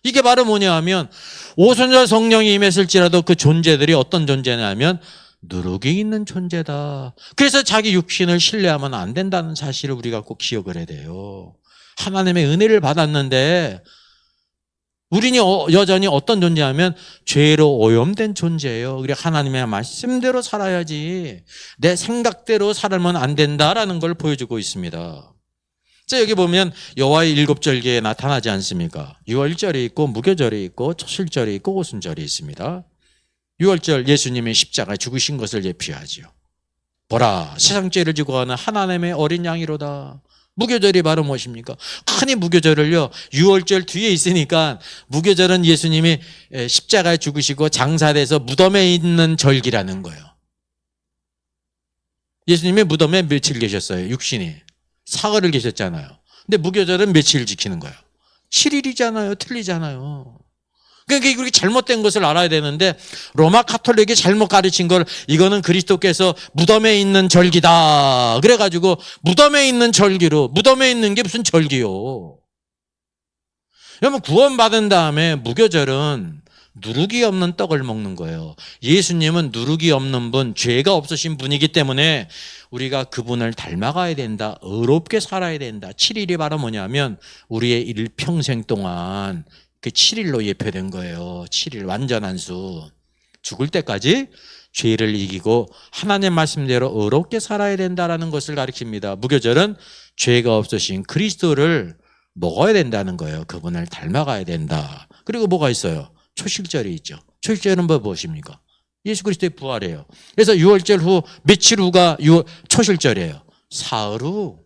이게 바로 뭐냐 하면 오순절 성령이 임했을지라도 그 존재들이 어떤 존재냐면 누룩이 있는 존재다. 그래서 자기 육신을 신뢰하면 안 된다는 사실을 우리가 꼭 기억을 해야 돼요. 하나님의 은혜를 받았는데 우리는 여전히 어떤 존재냐면 죄로 오염된 존재예요. 그래 하나님의 말씀대로 살아야지 내 생각대로 살면 안 된다라는 걸 보여주고 있습니다. 자, 여기 보면 여호와의 7절기에 나타나지 않습니까? 6월절이 있고 무교절이 있고 초실절이 있고 오순절이 있습니다. 6월절 예수님이 십자가에 죽으신 것을 예표하지요. 보라 세상 죄를 지고 가는 하나님의 어린 양이로다. 무교절이 바로 무엇입니까? 흔히 무교절을요 6월절 뒤에 있으니까 무교절은 예수님이 십자가에 죽으시고 장사돼서 무덤에 있는 절기라는 거예요. 예수님이 무덤에 며칠 계셨어요? 육신이 사흘을 계셨잖아요. 근데 무교절은 며칠 지키는 거예요? 7일이잖아요. 틀리잖아요. 그러니까 우리 잘못된 것을 알아야 되는데 로마 카톨릭이 잘못 가르친 걸 이거는 그리스도께서 무덤에 있는 절기다. 그래가지고 무덤에 있는 절기로 무덤에 있는 게 무슨 절기요. 여러분 구원받은 다음에 무교절은 누룩이 없는 떡을 먹는 거예요. 예수님은 누룩이 없는 분, 죄가 없으신 분이기 때문에 우리가 그분을 닮아가야 된다. 의롭게 살아야 된다. 7일이 바로 뭐냐면 우리의 일평생 동안 그 7일로 예표된 거예요. 7일 완전한 수. 죽을 때까지 죄를 이기고 하나님 말씀대로 의롭게 살아야 된다는 것을 가르칩니다. 무교절은 죄가 없으신 그리스도를 먹어야 된다는 거예요. 그분을 닮아가야 된다. 그리고 뭐가 있어요? 초실절이 있죠. 초실절은 무엇입니까? 예수 그리스도의 부활이에요. 그래서 6월절 후 며칠 후가 초실절이에요. 사흘 후.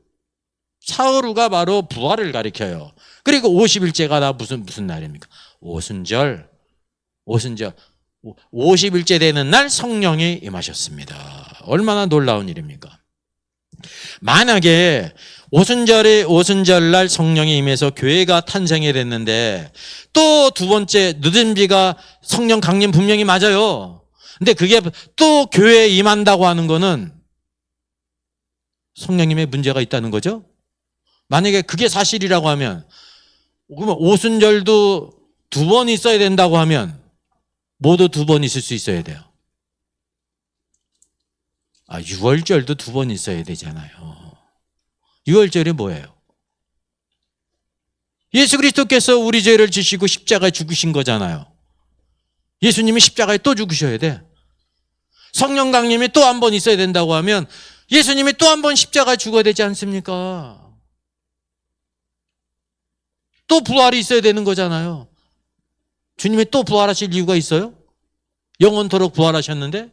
사흘 후가 바로 부활을 가리켜요. 그리고 50일째가 다 무슨 날입니까? 오순절. 50일째 되는 날 성령이 임하셨습니다. 얼마나 놀라운 일입니까? 만약에 오순절날 성령이 임해서 교회가 탄생이 됐는데 또 두 번째 늦은 비가 성령 강림 분명히 맞아요. 근데 그게 또 교회에 임한다고 하는 거는 성령님의 문제가 있다는 거죠. 만약에 그게 사실이라고 하면 그러면 오순절도 2번 있어야 된다고 하면 모두 2번 있을 수 있어야 돼요. 6월절도 2번 있어야 되잖아요. 6월절이 뭐예요? 예수 그리스도께서 우리 죄를 지시고 십자가에 죽으신 거잖아요. 예수님이 십자가에 또 죽으셔야 돼. 성령 강림이 또 한 번 있어야 된다고 하면 예수님이 또 한 번 십자가에 죽어야 되지 않습니까? 또 부활이 있어야 되는 거잖아요. 주님이 또 부활하실 이유가 있어요? 영원토록 부활하셨는데?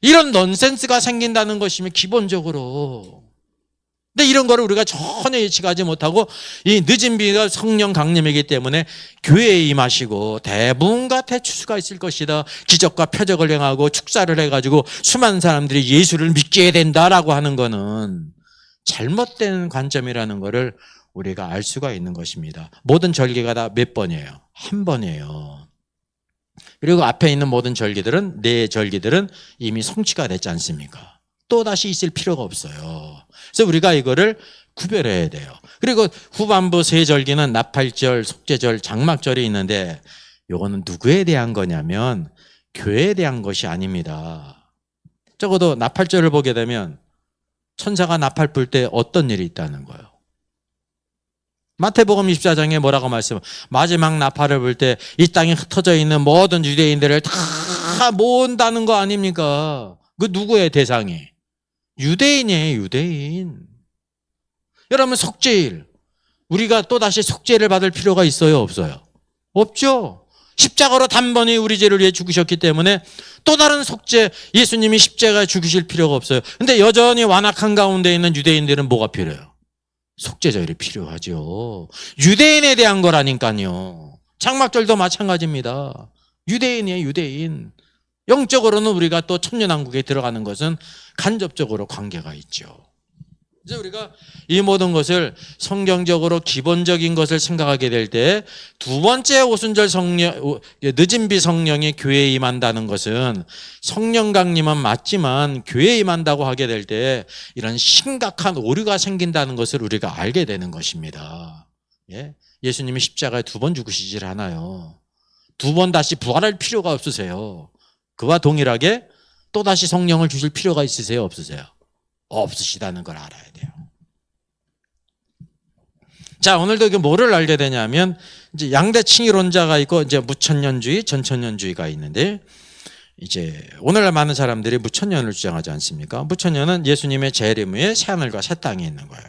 이런 넌센스가 생긴다는 것이면 기본적으로. 근데 이런 거를 우리가 전혀 예측하지 못하고 이 늦은 비가 성령 강림이기 때문에 교회에 임하시고 대부분과 대추수가 있을 것이다. 기적과 표적을 행하고 축사를 해가지고 수많은 사람들이 예수를 믿게 된다라고 하는 거는 잘못된 관점이라는 거를 우리가 알 수가 있는 것입니다. 모든 절기가 다 몇 번이에요? 한 번이에요. 그리고 앞에 있는 모든 절기들은, 네 절기들은 이미 성취가 됐지 않습니까? 또 다시 있을 필요가 없어요. 그래서 우리가 이거를 구별해야 돼요. 그리고 후반부 세 절기는 나팔절, 속죄절, 장막절이 있는데 이거는 누구에 대한 거냐면 교회에 대한 것이 아닙니다. 적어도 나팔절을 보게 되면 천사가 나팔 불 때 어떤 일이 있다는 거예요. 마태복음 24장에 뭐라고 말씀해요? 마지막 나팔을 불 때 이 땅에 흩어져 있는 모든 유대인들을 다 모은다는 거 아닙니까? 그 누구의 대상이? 유대인이에요, 유대인. 여러분 속죄일, 우리가 또다시 속죄를 받을 필요가 있어요, 없어요? 없죠. 십자가로 단번에 우리 죄를 위해 죽으셨기 때문에 또 다른 속죄, 예수님이 십자가에 죽으실 필요가 없어요. 근데 여전히 완악한 가운데 있는 유대인들은 뭐가 필요해요? 속죄절이 필요하죠. 유대인에 대한 거라니까요. 장막절도 마찬가지입니다. 유대인이에요, 유대인. 영적으로는 우리가 또 천년왕국에 들어가는 것은 간접적으로 관계가 있죠. 그래서 우리가 이 모든 것을 성경적으로 기본적인 것을 생각하게 될 때 두 번째 오순절 성령, 늦은 비 성령이 교회에 임한다는 것은 성령 강림은 맞지만 교회에 임한다고 하게 될 때 이런 심각한 오류가 생긴다는 것을 우리가 알게 되는 것입니다. 예수님이 십자가에 2번 죽으시질 않아요. 2번 다시 부활할 필요가 없으세요. 그와 동일하게 또다시 성령을 주실 필요가 있으세요? 없으세요? 없으시다는 걸 알아야 돼요. 자, 오늘도 뭐를 알게 되냐면 이제 양대 칭의론자가 있고 이제 무천년주의, 전천년주의가 있는데 이제 오늘날 많은 사람들이 무천년을 주장하지 않습니까? 무천년은 예수님의 재림 후에 새하늘과 새 땅이 있는 거예요.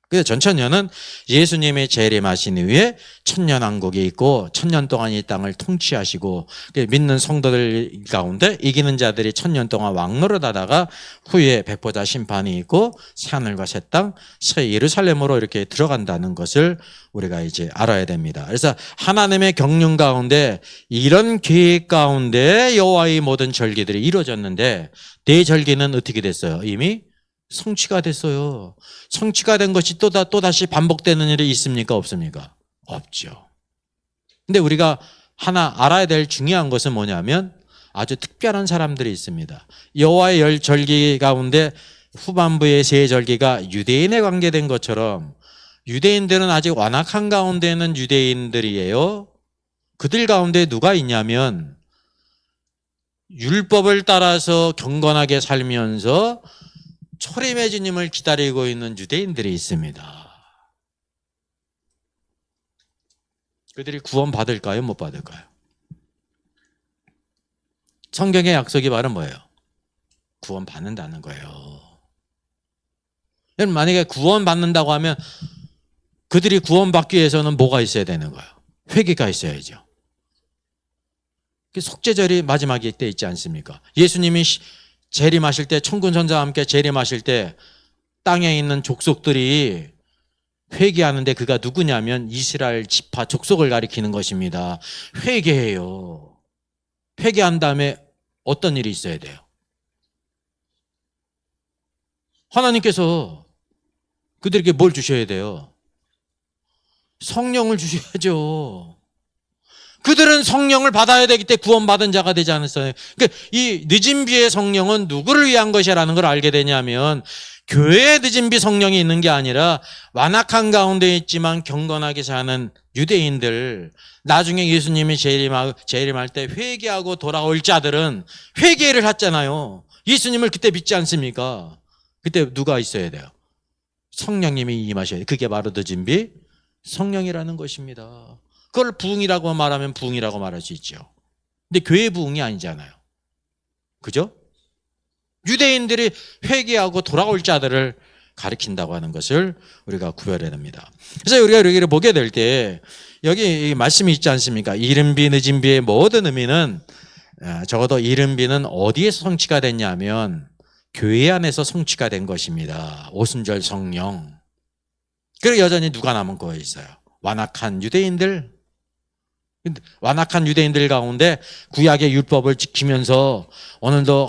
그래서 전천년은 예수님의 재림하신 이후에 천년왕국이 있고 천년 동안 이 땅을 통치하시고 믿는 성도들 가운데 이기는 자들이 천년 동안 왕노릇하다가 후에 백보자 심판이 있고 새하늘과 새 땅, 새 예루살렘으로 이렇게 들어간다는 것을 우리가 이제 알아야 됩니다. 그래서 하나님의 경륜 가운데 이런 계획 가운데 여호와의 모든 절기들이 이루어졌는데 대절기는 어떻게 됐어요? 이미 성취가 됐어요. 성취가 된 것이 또다시 반복되는 일이 있습니까? 없습니까? 없죠. 근데 우리가 하나 알아야 될 중요한 것은 뭐냐면 아주 특별한 사람들이 있습니다. 여호와의 열 절기 가운데 후반부의 세 절기가 유대인에 관계된 것처럼 유대인들은 아직 완악한 가운데는 유대인들이에요. 그들 가운데 누가 있냐면 율법을 따라서 경건하게 살면서 초림의 주님을 기다리고 있는 유대인들이 있습니다. 그들이 구원 받을까요? 못 받을까요? 성경의 약속이 말은 뭐예요? 구원 받는다는 거예요. 여러분, 만약에 구원 받는다고 하면 그들이 구원 받기 위해서는 뭐가 있어야 되는 거예요? 회개가 있어야죠. 속죄절이 마지막에 때 있지 않습니까? 예수님이 재림하실 때, 천군 천사와 함께 재림하실 때 땅에 있는 족속들이 회개하는데 그가 누구냐면 이스라엘 지파 족속을 가리키는 것입니다. 회개해요. 회개한 다음에 어떤 일이 있어야 돼요? 하나님께서 그들에게 뭘 주셔야 돼요? 성령을 주셔야죠. 그들은 성령을 받아야 되기 때문에 구원받은 자가 되지 않았어요. 그러니까 이 늦은 비의 성령은 누구를 위한 것이라는 걸 알게 되냐면 교회에 늦은 비 성령이 있는 게 아니라 완악한 가운데 있지만 경건하게 사는 유대인들, 나중에 예수님이 재림할 때 회개하고 돌아올 자들은 회개를 했잖아요. 예수님을 그때 믿지 않습니까? 그때 누가 있어야 돼요? 성령님이 임하셔야 돼요. 그게 바로 늦은 비 성령이라는 것입니다. 그걸 부흥이라고 말하면 부흥이라고 말할 수 있죠. 근데 교회 부흥이 아니잖아요. 그죠? 유대인들이 회개하고 돌아올 자들을 가리킨다고 하는 것을 우리가 구별해야 됩니다. 그래서 우리가 여기를 보게 될 때 여기 말씀이 있지 않습니까? 이른 비 늦은 비의 모든 의미는 적어도 이른 비는 어디에서 성취가 됐냐면 교회 안에서 성취가 된 것입니다. 오순절 성령. 그리고 여전히 누가 남은 거에 있어요? 완악한 유대인들. 완악한 유대인들 가운데 구약의 율법을 지키면서 오늘도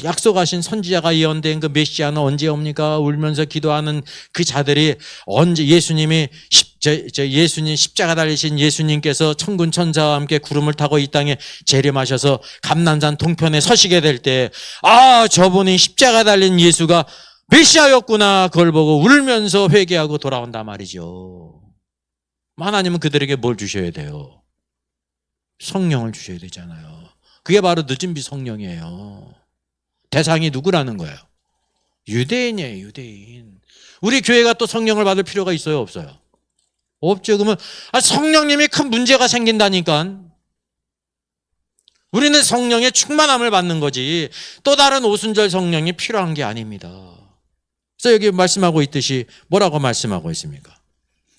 약속하신 선지자가 예언된 그 메시아는 언제 옵니까? 울면서 기도하는 그 자들이 언제 예수님 십자가 달리신 예수님께서 천군 천사와 함께 구름을 타고 이 땅에 재림하셔서 감난산 동편에 서시게 될 때 저분이 십자가 달린 예수가 메시아였구나. 그걸 보고 울면서 회개하고 돌아온단 말이죠. 하나님은 그들에게 뭘 주셔야 돼요? 성령을 주셔야 되잖아요. 그게 바로 늦은 비 성령이에요. 대상이 누구라는 거예요? 유대인이에요. 유대인. 우리 교회가 또 성령을 받을 필요가 있어요? 없어요? 없죠. 그러면 성령님이 큰 문제가 생긴다니까. 우리는 성령의 충만함을 받는 거지 또 다른 오순절 성령이 필요한 게 아닙니다. 그래서 여기 말씀하고 있듯이 뭐라고 말씀하고 있습니까?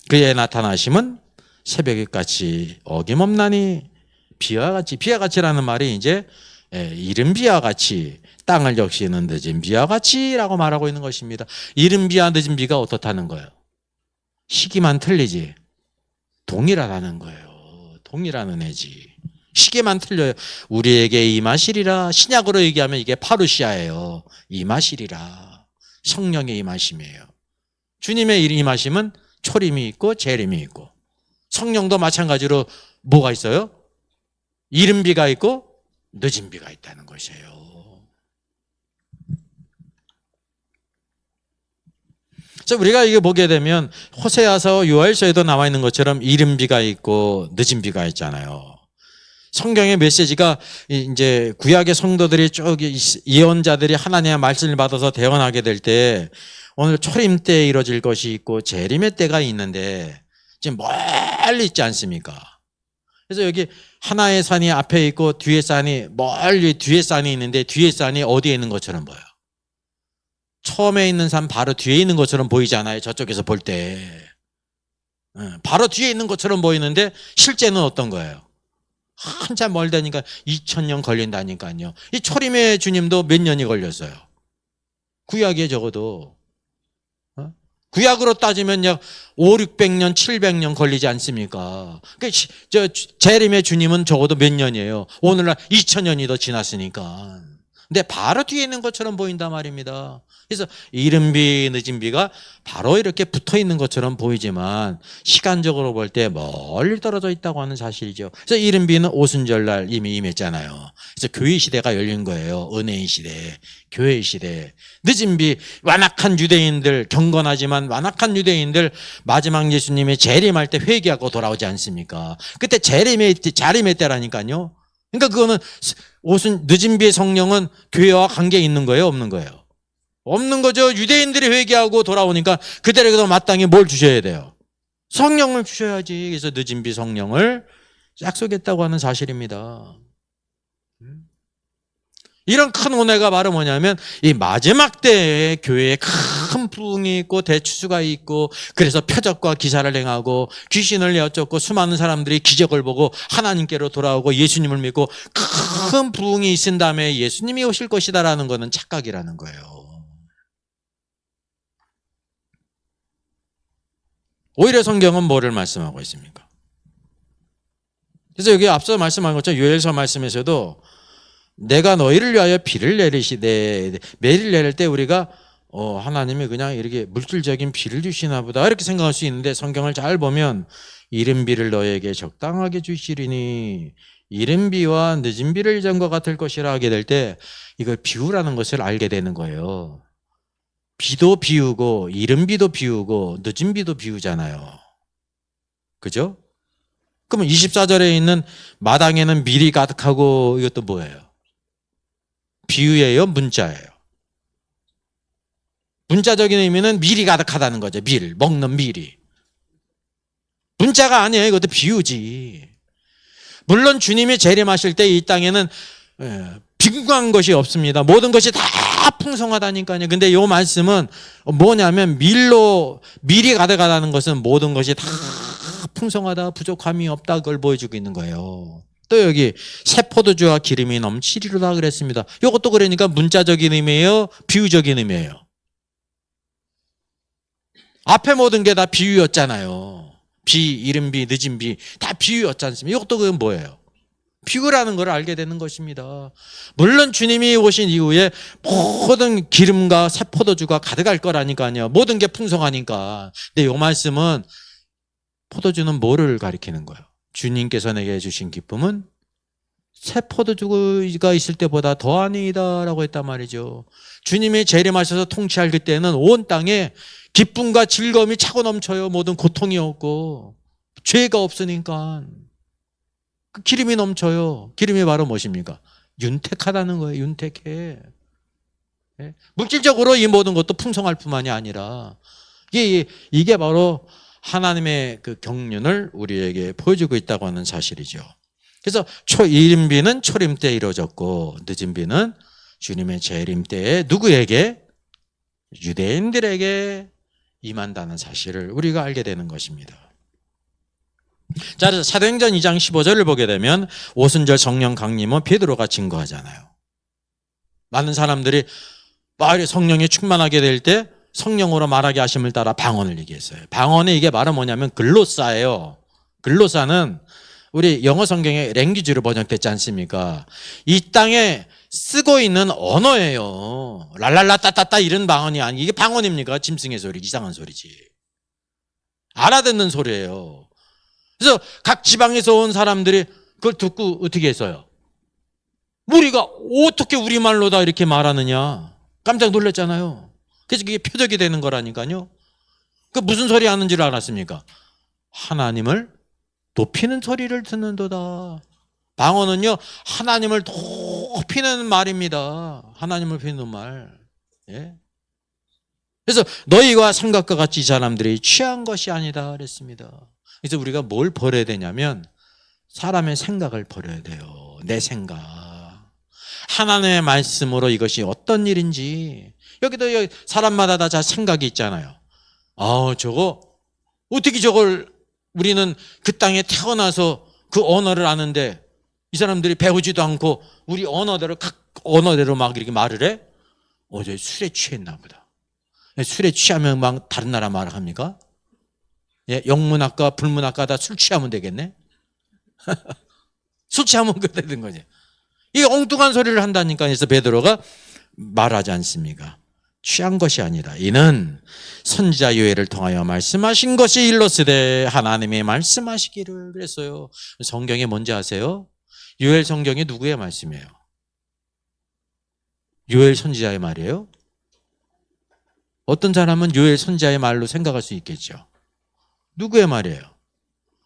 그의 나타나심은 새벽에 같이 어김없나니 비와 같이. 비와 같이라는 말이 이제 이른 비와 같이, 땅을 적시는 늦은 비와 같이라고 말하고 있는 것입니다. 이른 비와 늦은 비가 어떻다는 거예요? 시기만 틀리지 동일하다는 거예요. 동일한 은혜지. 시기만 틀려요. 우리에게 임하시리라. 신약으로 얘기하면 이게 파루시아예요. 임하시리라. 성령의 임하심이에요. 주님의 임하심은 초림이 있고 재림이 있고, 성령도 마찬가지로 뭐가 있어요? 이른 비가 있고 늦은 비가 있다는 것이에요. 그래서 우리가 이게 보게 되면 호세아서 요엘서에도 나와 있는 것처럼 이른 비가 있고 늦은 비가 있잖아요. 성경의 메시지가 이제 구약의 성도들이 쭉 예언자들이 하나님의 말씀을 받아서 대언하게 될 때 오늘 초림 때에 이루어질 것이 있고 재림의 때가 있는데 지금 멀리 있지 않습니까? 그래서 여기 하나의 산이 앞에 있고 뒤에 산이 멀리 뒤에 산이 있는데 뒤에 산이 어디에 있는 것처럼 보여요. 처음에 있는 산 바로 뒤에 있는 것처럼 보이잖아요. 저쪽에서 볼 때. 바로 뒤에 있는 것처럼 보이는데 실제는 어떤 거예요? 한참 멀다니까 2000년 걸린다니까요. 이 초림의 주님도 몇 년이 걸렸어요. 구약에 적어도. 구약으로 따지면 약 500-600년, 700년 걸리지 않습니까? 재림의 주님은 적어도 몇 년이에요? 오늘날 2000년이 더 지났으니까. 근데 바로 뒤에 있는 것처럼 보인단 말입니다. 그래서 이른 비, 늦은 비가 바로 이렇게 붙어 있는 것처럼 보이지만 시간적으로 볼 때 멀리 떨어져 있다고 하는 사실이죠. 그래서 이른 비는 오순절날 이미 임했잖아요. 그래서 교회 시대가 열린 거예요. 은혜의 시대, 교회 시대. 늦은 비, 완악한 유대인들, 경건하지만 완악한 유대인들 마지막 예수님이 재림할 때 회개하고 돌아오지 않습니까? 그때 재림의 때라니까요. 그러니까 그거는 늦은 비의 성령은 교회와 관계 있는 거예요, 없는 거예요? 없는 거죠. 유대인들이 회개하고 돌아오니까 그들에게도 마땅히 뭘 주셔야 돼요? 성령을 주셔야지. 그래서 늦은 비 성령을 약속했다고 하는 사실입니다. 이런 큰 은혜가 바로 뭐냐면 이 마지막 때에 교회에 큰 부흥이 있고 대추수가 있고 그래서 표적과 기사를 행하고 귀신을 내어쫓고 수많은 사람들이 기적을 보고 하나님께로 돌아오고 예수님을 믿고 큰 부흥이 있은 다음에 예수님이 오실 것이다라는 것은 착각이라는 거예요. 오히려 성경은 뭐를 말씀하고 있습니까? 그래서 여기 앞서 말씀한 것처럼 요엘서 말씀에서도 내가 너희를 위하여 비를 내리시되, 매를 내릴 때 우리가 하나님이 그냥 이렇게 물질적인 비를 주시나 보다 이렇게 생각할 수 있는데 성경을 잘 보면 이른 비를 너에게 적당하게 주시리니 이른 비와 늦은 비를 이전과 같을 것이라 하게 될 때 이걸 비유라는 것을 알게 되는 거예요. 비도 비우고 이른 비도 비우고 늦은 비도 비우잖아요. 그죠? 그러면 24절에 있는 마당에는 밀이 가득하고 이것도 뭐예요? 비유예요, 문자예요? 문자적인 의미는 밀이 가득하다는 거죠. 밀, 먹는 밀이. 문자가 아니에요. 이것도 비유지. 물론 주님이 재림하실 때 이 땅에는 빈궁한 것이 없습니다. 모든 것이 다 풍성하다니까요. 근데 이 말씀은 뭐냐면 밀이 가득하다는 것은 모든 것이 다 풍성하다, 부족함이 없다 그걸 보여주고 있는 거예요. 또 여기 새 포도주와 기름이 넘치리로다 그랬습니다. 이것도 그러니까 문자적인 의미예요, 비유적인 의미예요. 앞에 모든 게 다 비유였잖아요. 비, 이른 비, 늦은 비 다 비유였지 않습니까? 이것도 그건 뭐예요? 비유라는 걸 알게 되는 것입니다. 물론 주님이 오신 이후에 모든 기름과 새 포도주가 가득할 거라니까요. 모든 게 풍성하니까. 근데 이 말씀은 포도주는 뭐를 가리키는 거예요? 주님께서 내게 주신 기쁨은 새 포도주가 있을 때보다 더하니이다라고 했단 말이죠. 주님이 재림하셔서 통치할 그때는 온 땅에 기쁨과 즐거움이 차고 넘쳐요. 모든 고통이 없고 죄가 없으니까 그 기름이 넘쳐요. 기름이 바로 무엇입니까? 윤택하다는 거예요. 윤택해. 물질적으로 이 모든 것도 풍성할 뿐만이 아니라 이게 바로 하나님의 그 경륜을 우리에게 보여주고 있다고 하는 사실이죠. 그래서 이른 비는 초림 때 이루어졌고 늦은 비는 주님의 재림 때에 누구에게? 유대인들에게 임한다는 사실을 우리가 알게 되는 것입니다. 자, 그래서 사도행전 2장 15절을 보게 되면 오순절 성령 강림은 베드로가 증거하잖아요. 많은 사람들이 성령이 충만하게 될 때 성령으로 말하게 하심을 따라 방언을 얘기했어요. 방언이 이게 바로 뭐냐면 글로사예요. 글로사는 우리 영어 성경에 랭귀지로 번역됐지 않습니까? 이 땅에 쓰고 있는 언어예요. 랄랄라 따따따 이런 방언이 아니 이게 방언입니까? 짐승의 소리, 이상한 소리지. 알아듣는 소리예요. 그래서 각 지방에서 온 사람들이 그걸 듣고 어떻게 했어요? 우리가 어떻게 우리말로 다 이렇게 말하느냐 깜짝 놀랐잖아요. 그래서 그게 표적이 되는 거라니까요. 그 무슨 소리 하는 줄 알았습니까? 하나님을 높이는 소리를 듣는도다. 방언은요 하나님을 높이는 말입니다. 하나님을 높이는 말. 예? 그래서 너희와 생각과 같이 이 사람들이 취한 것이 아니다 그랬습니다. 그래서 우리가 뭘 버려야 되냐면 사람의 생각을 버려야 돼요. 내 생각. 하나님의 말씀으로 이것이 어떤 일인지. 여기도 사람마다 다 생각이 있잖아요. 어떻게 저걸 우리는 그 땅에 태어나서 그 언어를 아는데 이 사람들이 배우지도 않고 우리 언어대로 각 언어대로 막 이렇게 말을 해? 어제 술에 취했나 보다. 술에 취하면 막 다른 나라 말을 합니까? 예, 영문학과 불문학과 다 술 취하면 되겠네? 술 취하면 그렇게 되는 거지. 이 엉뚱한 소리를 한다니까. 그래서 베드로가 말하지 않습니까? 취한 것이 아니라 이는 선지자 요엘을 통하여 말씀하신 것이 일러스되 하나님이 말씀하시기를 그랬어요. 성경이 뭔지 아세요? 요엘 성경이 누구의 말씀이에요? 요엘 선지자의 말이에요? 어떤 사람은 요엘 선지자의 말로 생각할 수 있겠죠. 누구의 말이에요?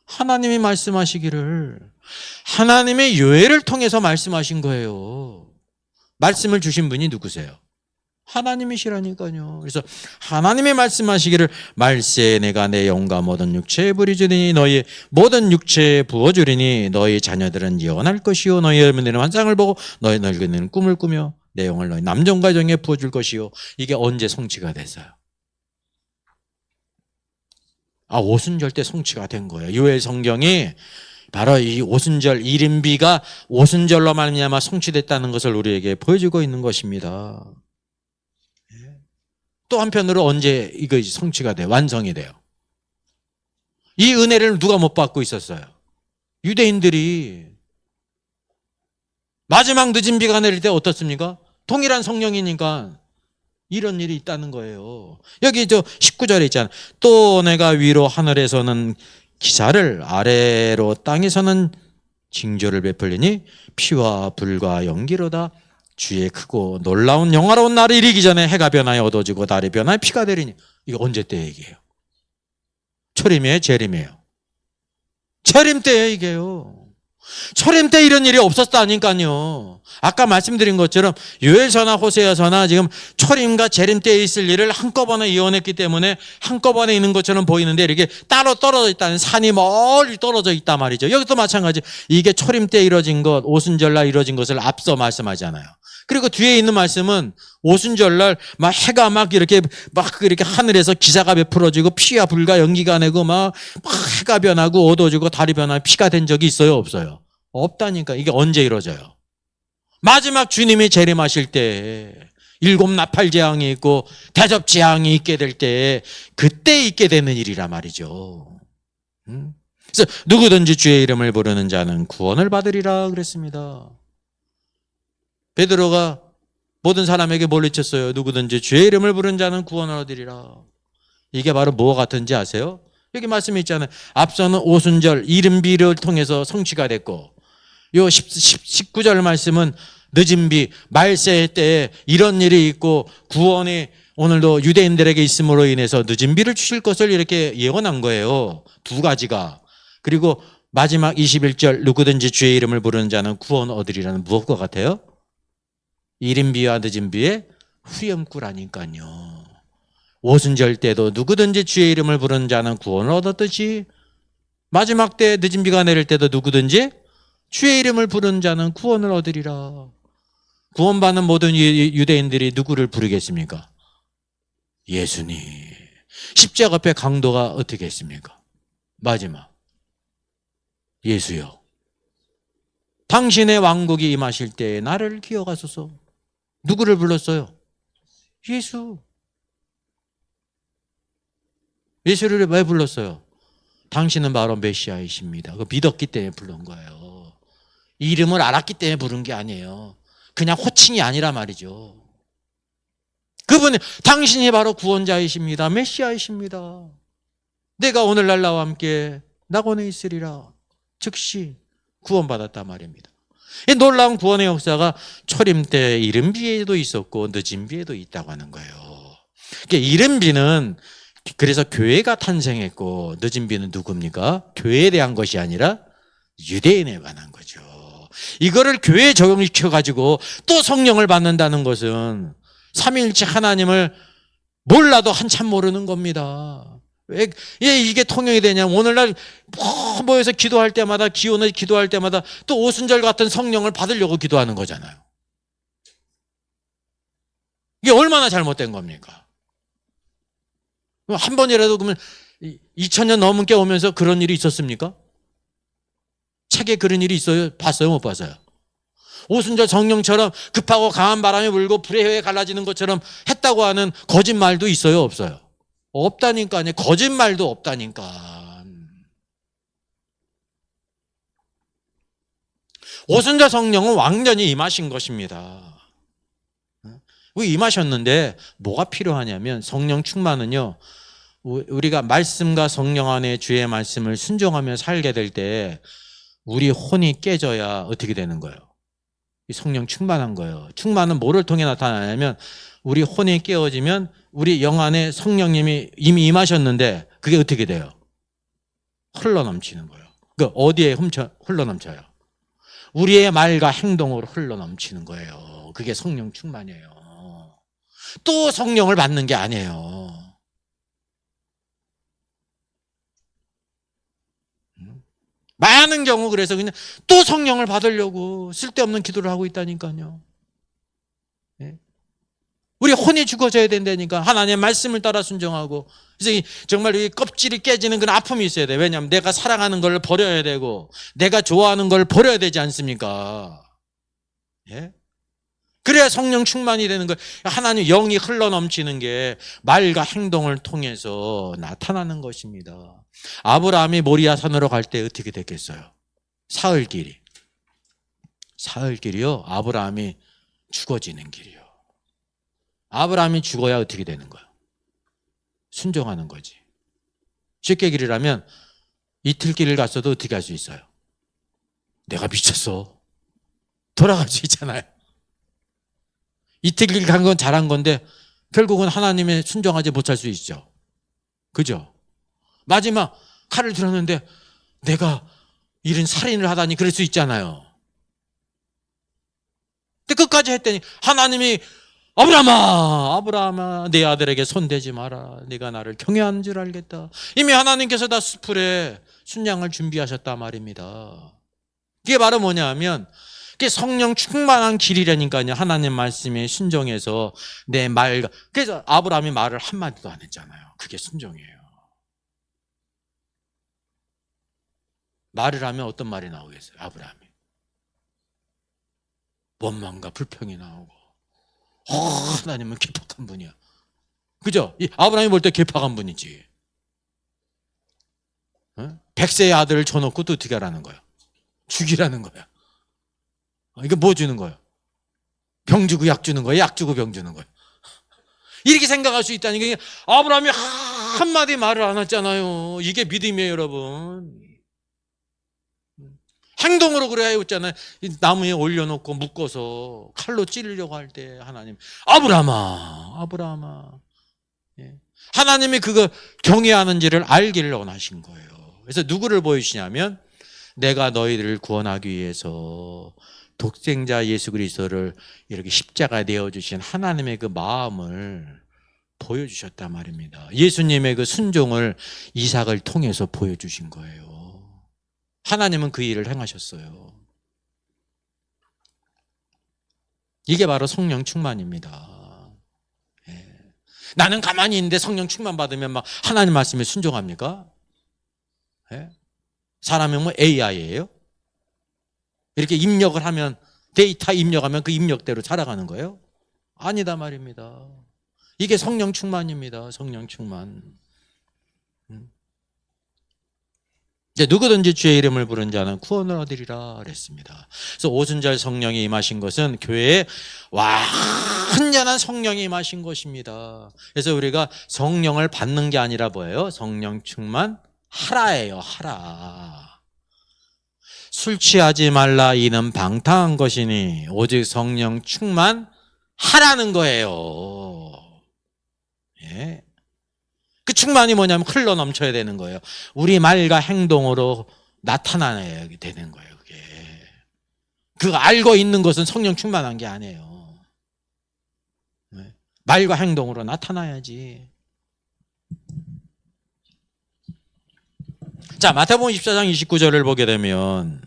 하나님이 말씀하시기를. 하나님의 요엘을 통해서 말씀하신 거예요. 말씀을 주신 분이 누구세요? 하나님이시라니까요. 그래서 하나님이 말씀하시기를 말세 내가 내 영과 모든 육체에 부어주리니 너희 모든 육체에 부어주리니 너희 자녀들은 예언할 것이요 너희 어머니는 환상을 보고 너희 늙은이는 꿈을 꾸며 내 영을 너희 남종과 여종에 부어줄 것이요. 이게 언제 성취가 됐어요? 오순절 때 성취가 된 거예요. 요엘 성경이 바로 이 오순절 이른비가 오순절로 말미암아 성취됐다는 것을 우리에게 보여주고 있는 것입니다. 또 한편으로 언제 이거 성취가 돼요? 완성이 돼요. 이 은혜를 누가 못 받고 있었어요? 유대인들이. 마지막 늦은 비가 내릴 때 어떻습니까? 동일한 성령이니까 이런 일이 있다는 거예요. 여기 19절에 있잖아요. 또 내가 위로 하늘에서는 기사를 아래로 땅에서는 징조를 베풀리니 피와 불과 연기로다. 주의 크고 놀라운 영화로운 날이 이르기 전에 해가 변하여 어두워지고 달이 변하여 피가 되리니. 이거 언제 때 얘기예요? 초림이에요? 재림이에요? 재림 때예요 이게요. 초림 때 이런 일이 없었다니까요. 아까 말씀드린 것처럼 요엘서나 호세아서나 지금 초림과 재림 때에 있을 일을 한꺼번에 예언했기 때문에 한꺼번에 있는 것처럼 보이는데 이렇게 따로 떨어져 있다는, 산이 멀리 떨어져 있단 말이죠. 여기도 마찬가지. 이게 초림 때 이루어진 것, 오순절날 이루어진 것을 앞서 말씀하잖아요. 그리고 뒤에 있는 말씀은 오순절날 막 해가 막 이렇게 하늘에서 기사가 베풀어지고 피와 불과 연기가 내고 막 해가 변하고 어두워지고 달이 변하고 피가 된 적이 있어요? 없어요? 없다니까. 이게 언제 이루어져요? 마지막 주님이 재림하실 때, 일곱 나팔 재앙이 있고 대접 재앙이 있게 될 때, 그때 있게 되는 일이란 말이죠. 그래서 누구든지 주의 이름을 부르는 자는 구원을 받으리라 그랬습니다. 베드로가 모든 사람에게 뭘 외쳤어요? 누구든지 주의 이름을 부르는 자는 구원을 얻으리라. 이게 바로 뭐와 같은지 아세요? 여기 말씀이 있잖아요. 앞서는 오순절 이른비를 통해서 성취가 됐고, 요 19절 말씀은 늦은 비, 말세 때에 이런 일이 있고 구원이 오늘도 유대인들에게 있음으로 인해서 늦은 비를 주실 것을 이렇게 예언한 거예요. 두 가지가. 그리고 마지막 21절 누구든지 주의 이름을 부르는 자는 구원 얻으리라는 무엇과 같아요? 이른 비와 늦은 비의 후렴구라니까요. 오순절 때도 누구든지 주의 이름을 부르는 자는 구원을 얻었듯이 마지막 때 늦은 비가 내릴 때도 누구든지 주의 이름을 부르는 자는 구원을 얻으리라. 구원받는 모든 유대인들이 누구를 부르겠습니까? 예수님. 십자가 앞에 강도가 어떻게 했습니까? 마지막 예수여, 당신의 왕국이 임하실 때에 나를 기억하소서. 누구를 불렀어요? 예수. 예수를 왜 불렀어요? 당신은 바로 메시아이십니다. 그거 믿었기 때문에 부른 거예요. 이름을 알았기 때문에 부른 게 아니에요. 그냥 호칭이 아니라 말이죠. 그분이 당신이 바로 구원자이십니다. 메시아이십니다. 내가 오늘날 나와 함께 낙원에 있으리라. 즉시 구원받았단 말입니다. 이 놀라운 구원의 역사가 초림 때 이른 비에도 있었고 늦은 비에도 있다고 하는 거예요. 그러니까 이른 비는 그래서 교회가 탄생했고 늦은 비는 누굽니까? 교회에 대한 것이 아니라 유대인에 관한 거죠. 이거를 교회에 적용시켜가지고 또 성령을 받는다는 것은 삼위일체 하나님을 몰라도 한참 모르는 겁니다. 왜 이게 통용이 되냐면 오늘날 모여서 기도할 때마다 기원을 기도할 때마다 또 오순절 같은 성령을 받으려고 기도하는 거잖아요. 이게 얼마나 잘못된 겁니까? 한 번이라도 그러면 2000년 넘게 오면서 그런 일이 있었습니까? 책에 그런 일이 있어요? 봤어요? 못 봤어요? 오순절 성령처럼 급하고 강한 바람이 불고 불의 혀에 갈라지는 것처럼 했다고 하는 거짓말도 있어요? 없어요? 없다니까요. 거짓말도 없다니까. 오순절 성령은 완전히 임하신 것입니다. 임하셨는데 뭐가 필요하냐면 성령 충만은요, 우리가 말씀과 성령 안에 주의 말씀을 순종하며 살게 될 때 우리 혼이 깨져야 어떻게 되는 거예요? 성령 충만한 거예요. 충만은 뭐를 통해 나타나냐면 우리 혼이 깨어지면 우리 영 안에 성령님이 이미 임하셨는데 그게 어떻게 돼요? 흘러넘치는 거예요. 그 어디에 흘러넘쳐요? 우리의 말과 행동으로 흘러넘치는 거예요. 그게 성령 충만이에요. 또 성령을 받는 게 아니에요. 많은 경우 그래서 그냥 또 성령을 받으려고 쓸데없는 기도를 하고 있다니까요. 우리 혼이 죽어져야 된다니까. 하나님의 말씀을 따라 순종하고. 그래서 정말 이 껍질이 깨지는 그런 아픔이 있어야 돼. 왜냐하면 내가 사랑하는 걸 버려야 되고 내가 좋아하는 걸 버려야 되지 않습니까? 예? 그래야 성령 충만이 되는 거예요. 하나님 영이 흘러넘치는 게 말과 행동을 통해서 나타나는 것입니다. 아브라함이 모리아 산으로 갈 때 어떻게 됐겠어요? 사흘길이요. 아브라함이 죽어지는 길이요. 아브라함이 죽어야 어떻게 되는 거예요? 순종하는 거지. 쉽게 길이라면 이틀 길을 갔어도 어떻게 할 수 있어요? 내가 미쳤어. 돌아갈 수 있잖아요. 이틀 길 간 건 잘한 건데 결국은 하나님의 순종하지 못할 수 있죠. 그죠? 마지막 칼을 들었는데 내가 이런 살인을 하다니 그럴 수 있잖아요. 근데 끝까지 했더니 하나님이 아브라함아 내 아들에게 손대지 마라. 네가 나를 경외하는 줄 알겠다. 이미 하나님께서 다 수풀에 순양을 준비하셨단 말입니다. 이게 바로 뭐냐면 그게 성령 충만한 길이라니까요. 하나님 말씀에 순종해서 내 말과. 그래서 아브라함이 말을 한마디도 안 했잖아요. 그게 순종이에요. 말을 하면 어떤 말이 나오겠어요? 아브라함이 원망과 불평이 나오고 하나님은 괴팍한 분이야. 그죠? 이 아브라함이 볼 때 괴팍한 분이지. 100세의 아들을 줘놓고 또 어떻게 하라는 거야? 죽이라는 거야. 이게 뭐 주는 거예요? 병 주고 약 주는 거예요? 약 주고 병 주는 거예요? 이렇게 생각할 수 있다는 게 아브라함이 한마디 말을 안 했잖아요. 이게 믿음이에요, 여러분. 행동으로 그래야 했잖아요. 나무에 올려놓고 묶어서 칼로 찌르려고 할 때 하나님 아브라함아 하나님이 그거 경외하는지를 알기를 원하신 거예요. 그래서 누구를 보여주시냐면 내가 너희들을 구원하기 위해서 독생자 예수 그리스도를 이렇게 십자가에 내어주신 하나님의 그 마음을 보여주셨단 말입니다. 예수님의 그 순종을 이삭을 통해서 보여주신 거예요. 하나님은 그 일을 행하셨어요. 이게 바로 성령 충만입니다. 나는 가만히 있는데 성령 충만 받으면 막 하나님 말씀에 순종합니까? 사람이 뭐 AI예요? 이렇게 입력을 하면 데이터 입력하면 그 입력대로 살아가는 거예요? 아니다 말입니다. 이게 성령 충만입니다. 성령 충만. 이제 누구든지 주의 이름을 부른 자는 구원을 얻으리라 그랬습니다. 그래서 오순절 성령이 임하신 것은 교회에 완전한 성령이 임하신 것입니다. 그래서 우리가 성령을 받는 게 아니라 뭐예요? 성령 충만 하라예요. 하라. 술 취하지 말라 이는 방탕한 것이니 오직 성령 충만 하라는 거예요. 예. 그 충만이 뭐냐면 흘러 넘쳐야 되는 거예요. 우리 말과 행동으로 나타나야 되는 거예요. 그게. 그거 알고 있는 것은 성령 충만한 게 아니에요. 말과 행동으로 나타나야지. 자, 마태복음 24장 29절을 보게 되면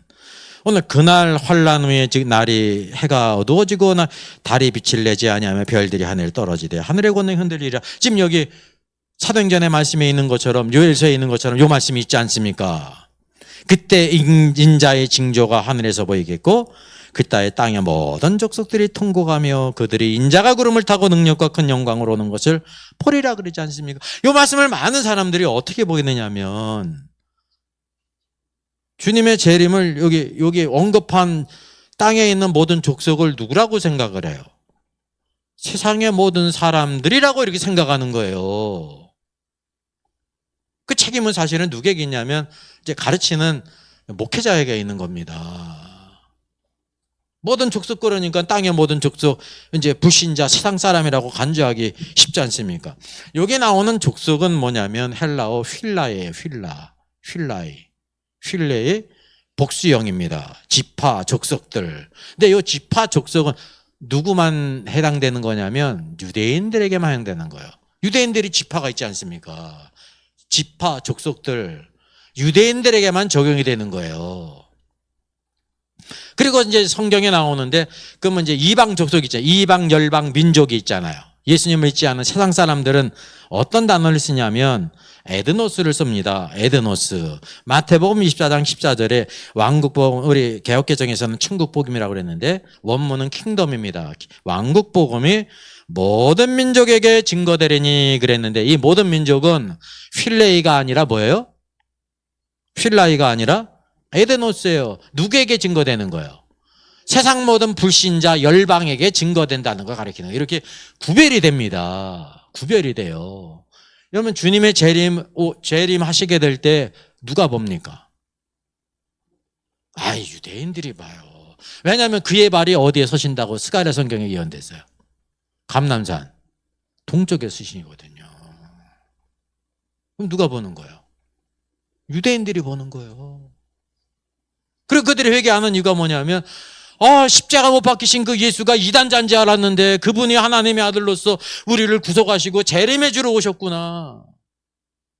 오늘 그날 환란 후에 즉 날이 해가 어두워지고 달이 빛을 내지 아니하며 별들이 하늘에 떨어지되 하늘의 권능이 흔들리리라. 지금 여기 사도행전의 말씀에 있는 것처럼 요엘서에 있는 것처럼 요 말씀이 있지 않습니까? 그때 인자의 징조가 하늘에서 보이겠고 그때에 땅의 모든 족속들이 통곡하며 그들이 인자가 구름을 타고 능력과 큰 영광으로 오는 것을 보리라 그러지 않습니까? 요 말씀을 많은 사람들이 어떻게 보겠느냐면 주님의 재림을 여기 언급한 땅에 있는 모든 족속을 누구라고 생각을 해요? 세상의 모든 사람들이라고 이렇게 생각하는 거예요. 그 책임은 사실은 누구에게 있냐면 이제 가르치는 목회자에게 있는 겁니다. 모든 족속 그러니까 땅의 모든 족속, 이제 불신자 세상 사람이라고 간주하기 쉽지 않습니까? 여기 나오는 족속은 뭐냐면 헬라어 휠라예요. 휠레의 복수형입니다. 지파 족속들. 근데 이 지파 족속은 누구만 해당되는 거냐면 유대인들에게만 해당되는 거예요. 유대인들이 지파가 있지 않습니까? 지파 족속들 유대인들에게만 적용이 되는 거예요. 그리고 이제 성경에 나오는데 그러면 이제 이방 족속 있잖아요. 이방 열방 민족이 있잖아요. 예수님을 믿지 않은 세상 사람들은 어떤 단어를 쓰냐면 에드노스를 씁니다. 에드노스. 마태복음 24장 14절에 왕국복음, 우리 개역개정에서는 천국복음이라고 그랬는데 원문은 킹덤입니다. 왕국복음이 모든 민족에게 증거되리니 그랬는데 이 모든 민족은 휠레이가 아니라 뭐예요? 휠라이가 아니라 에드노스예요. 누구에게 증거되는 거예요? 세상 모든 불신자 열방에게 증거된다는 걸 가리키는 거예요. 이렇게 구별이 됩니다. 구별이 돼요. 그러면 주님의 재림 하시게 될 때 누가 봅니까? 유대인들이 봐요. 왜냐하면 그의 발이 어디에 서신다고 스가랴 성경에 예언됐어요? 감람산 동쪽에 서신이거든요. 그럼 누가 보는 거예요? 유대인들이 보는 거예요. 그리고 그들이 회개하는 이유가 뭐냐면 십자가 못 박히신 그 예수가 이단자인 줄 알았는데 그분이 하나님의 아들로서 우리를 구속하시고 재림해 주러 오셨구나.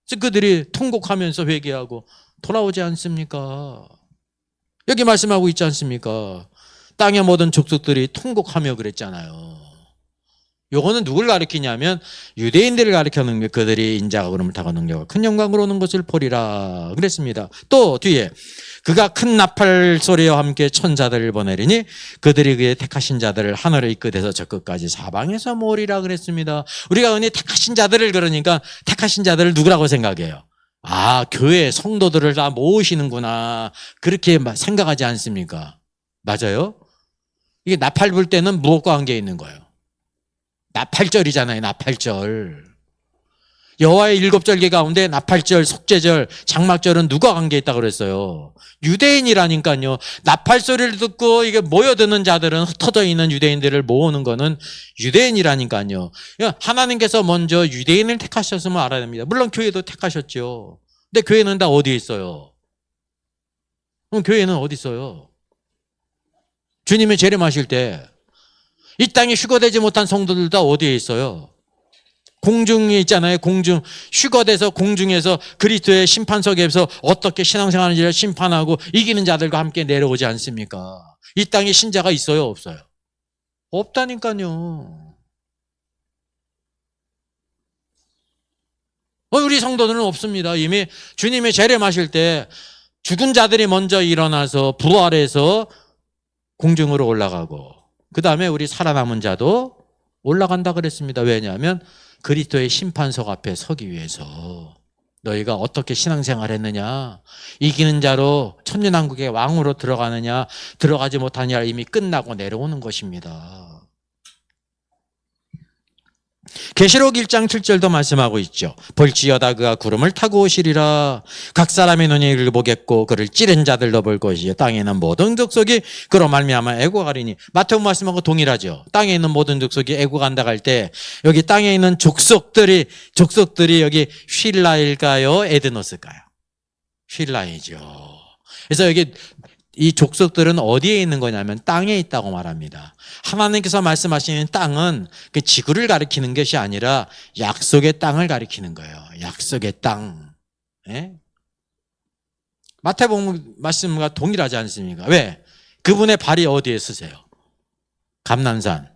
그래서 그들이 통곡하면서 회개하고 돌아오지 않습니까? 여기 말씀하고 있지 않습니까? 땅의 모든 족속들이 통곡하며 그랬잖아요. 요거는 누굴 가리키냐면 유대인들을 가리키는 게 그들이 인자가 그름을 타고 능력과 큰 영광으로 오는 것을 보리라 그랬습니다. 또 뒤에 그가 큰 나팔 소리와 함께 천사들을 보내리니 그들이 그의 택하신 자들을 하늘에 이끌어서 저 끝까지 사방에서 모으리라 그랬습니다. 우리가 흔히 택하신 자들을 그러니까 택하신 자들을 누구라고 생각해요? 교회 성도들을 다 모으시는구나 그렇게 생각하지 않습니까? 맞아요? 이게 나팔 불 때는 무엇과 관계 있는 거예요? 나팔절이잖아요. 나팔절. 여호와의 7절기 가운데 나팔절, 속죄절, 장막절은 누가 관계있다고 그랬어요? 유대인이라니까요. 나팔 소리를 듣고 이게 모여드는 자들은 흩어져 있는 유대인들을 모으는 거는 유대인이라니까요. 하나님께서 먼저 유대인을 택하셨으면 알아야 됩니다. 물론 교회도 택하셨죠. 근데 교회는 다 어디에 있어요? 그럼 교회는 어디 있어요? 주님이 재림하실 때 이 땅에 휴거되지 못한 성도들 다 어디에 있어요? 공중에 있잖아요. 공중. 휴거돼서 공중에서 그리스도의 심판석에서 어떻게 신앙생활하는지를 심판하고 이기는 자들과 함께 내려오지 않습니까? 이 땅에 신자가 있어요? 없어요? 없다니까요. 우리 성도들은 없습니다. 이미 주님의 재림하실 때 죽은 자들이 먼저 일어나서 부활해서 공중으로 올라가고 그 다음에 우리 살아남은 자도 올라간다 그랬습니다. 왜냐하면 그리스도의 심판석 앞에 서기 위해서 너희가 어떻게 신앙생활 했느냐, 이기는 자로 천년왕국의 왕으로 들어가느냐, 들어가지 못하느냐 이미 끝나고 내려오는 것입니다. 계시록 1장 7절도 말씀하고 있죠. 볼지어다 그가 구름을 타고 오시리라. 각 사람의 눈이 그를 보겠고 그를 찌른 자들도 볼 것이요 땅에 있는 모든 족속이 그로 말미암아 애고가리니. 마태복음 말씀하고 동일하죠. 땅에 있는 모든 족속이 애고간다 할 때 여기 땅에 있는 족속들이 여기 휠라일까요? 에드노스일까요? 휠라이죠. 그래서 여기 이 족속들은 어디에 있는 거냐면 땅에 있다고 말합니다. 하나님께서 말씀하시는 땅은 그 지구를 가리키는 것이 아니라 약속의 땅을 가리키는 거예요. 약속의 땅. 예? 마태복음 말씀과 동일하지 않습니까? 왜? 그분의 발이 어디에 쓰세요? 감람산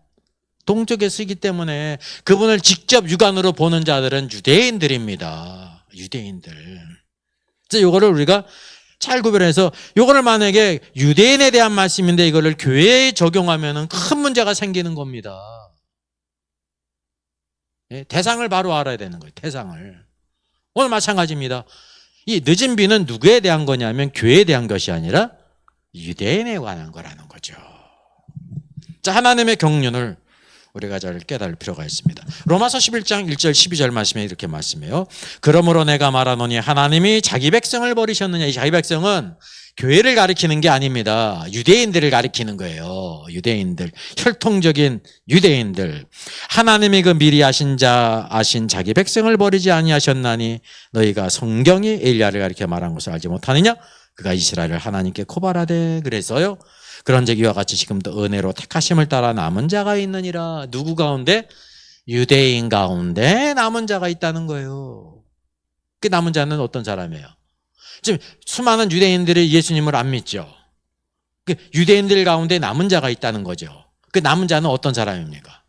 동쪽에 쓰기 때문에 그분을 직접 육안으로 보는 자들은 유대인들입니다. 유대인들. 그래서 이거를 우리가 잘 구별해서 이거를 만약에 유대인에 대한 말씀인데 이거를 교회에 적용하면 큰 문제가 생기는 겁니다. 대상을 바로 알아야 되는 거예요. 대상을. 오늘 마찬가지입니다. 이 늦은 비는 누구에 대한 거냐면 교회에 대한 것이 아니라 유대인에 관한 거라는 거죠. 거죠. 자, 하나님의 경륜을 우리가 잘 깨달을 필요가 있습니다. 로마서 11장 1절 12절 말씀에 이렇게 말씀해요. 그러므로 내가 말하노니 하나님이 자기 백성을 버리셨느냐. 이 자기 백성은 교회를 가리키는 게 아닙니다. 유대인들을 가리키는 거예요. 유대인들, 혈통적인 유대인들. 하나님이 그 미리 아신 자기 백성을 버리지 아니하셨나니 너희가 성경이 엘리야를 가리켜 말한 것을 알지 못하느냐? 그가 이스라엘을 하나님께 고발하되 그래서요. 그런즉 이와 같이 지금도 은혜로 택하심을 따라 남은 자가 있느니라. 누구 가운데? 유대인 가운데 남은 자가 있다는 거예요. 그 남은 자는 어떤 사람이에요? 지금 수많은 유대인들이 예수님을 안 믿죠. 그 유대인들 가운데 남은 자가 있다는 거죠. 그 남은 자는 어떤 사람입니까?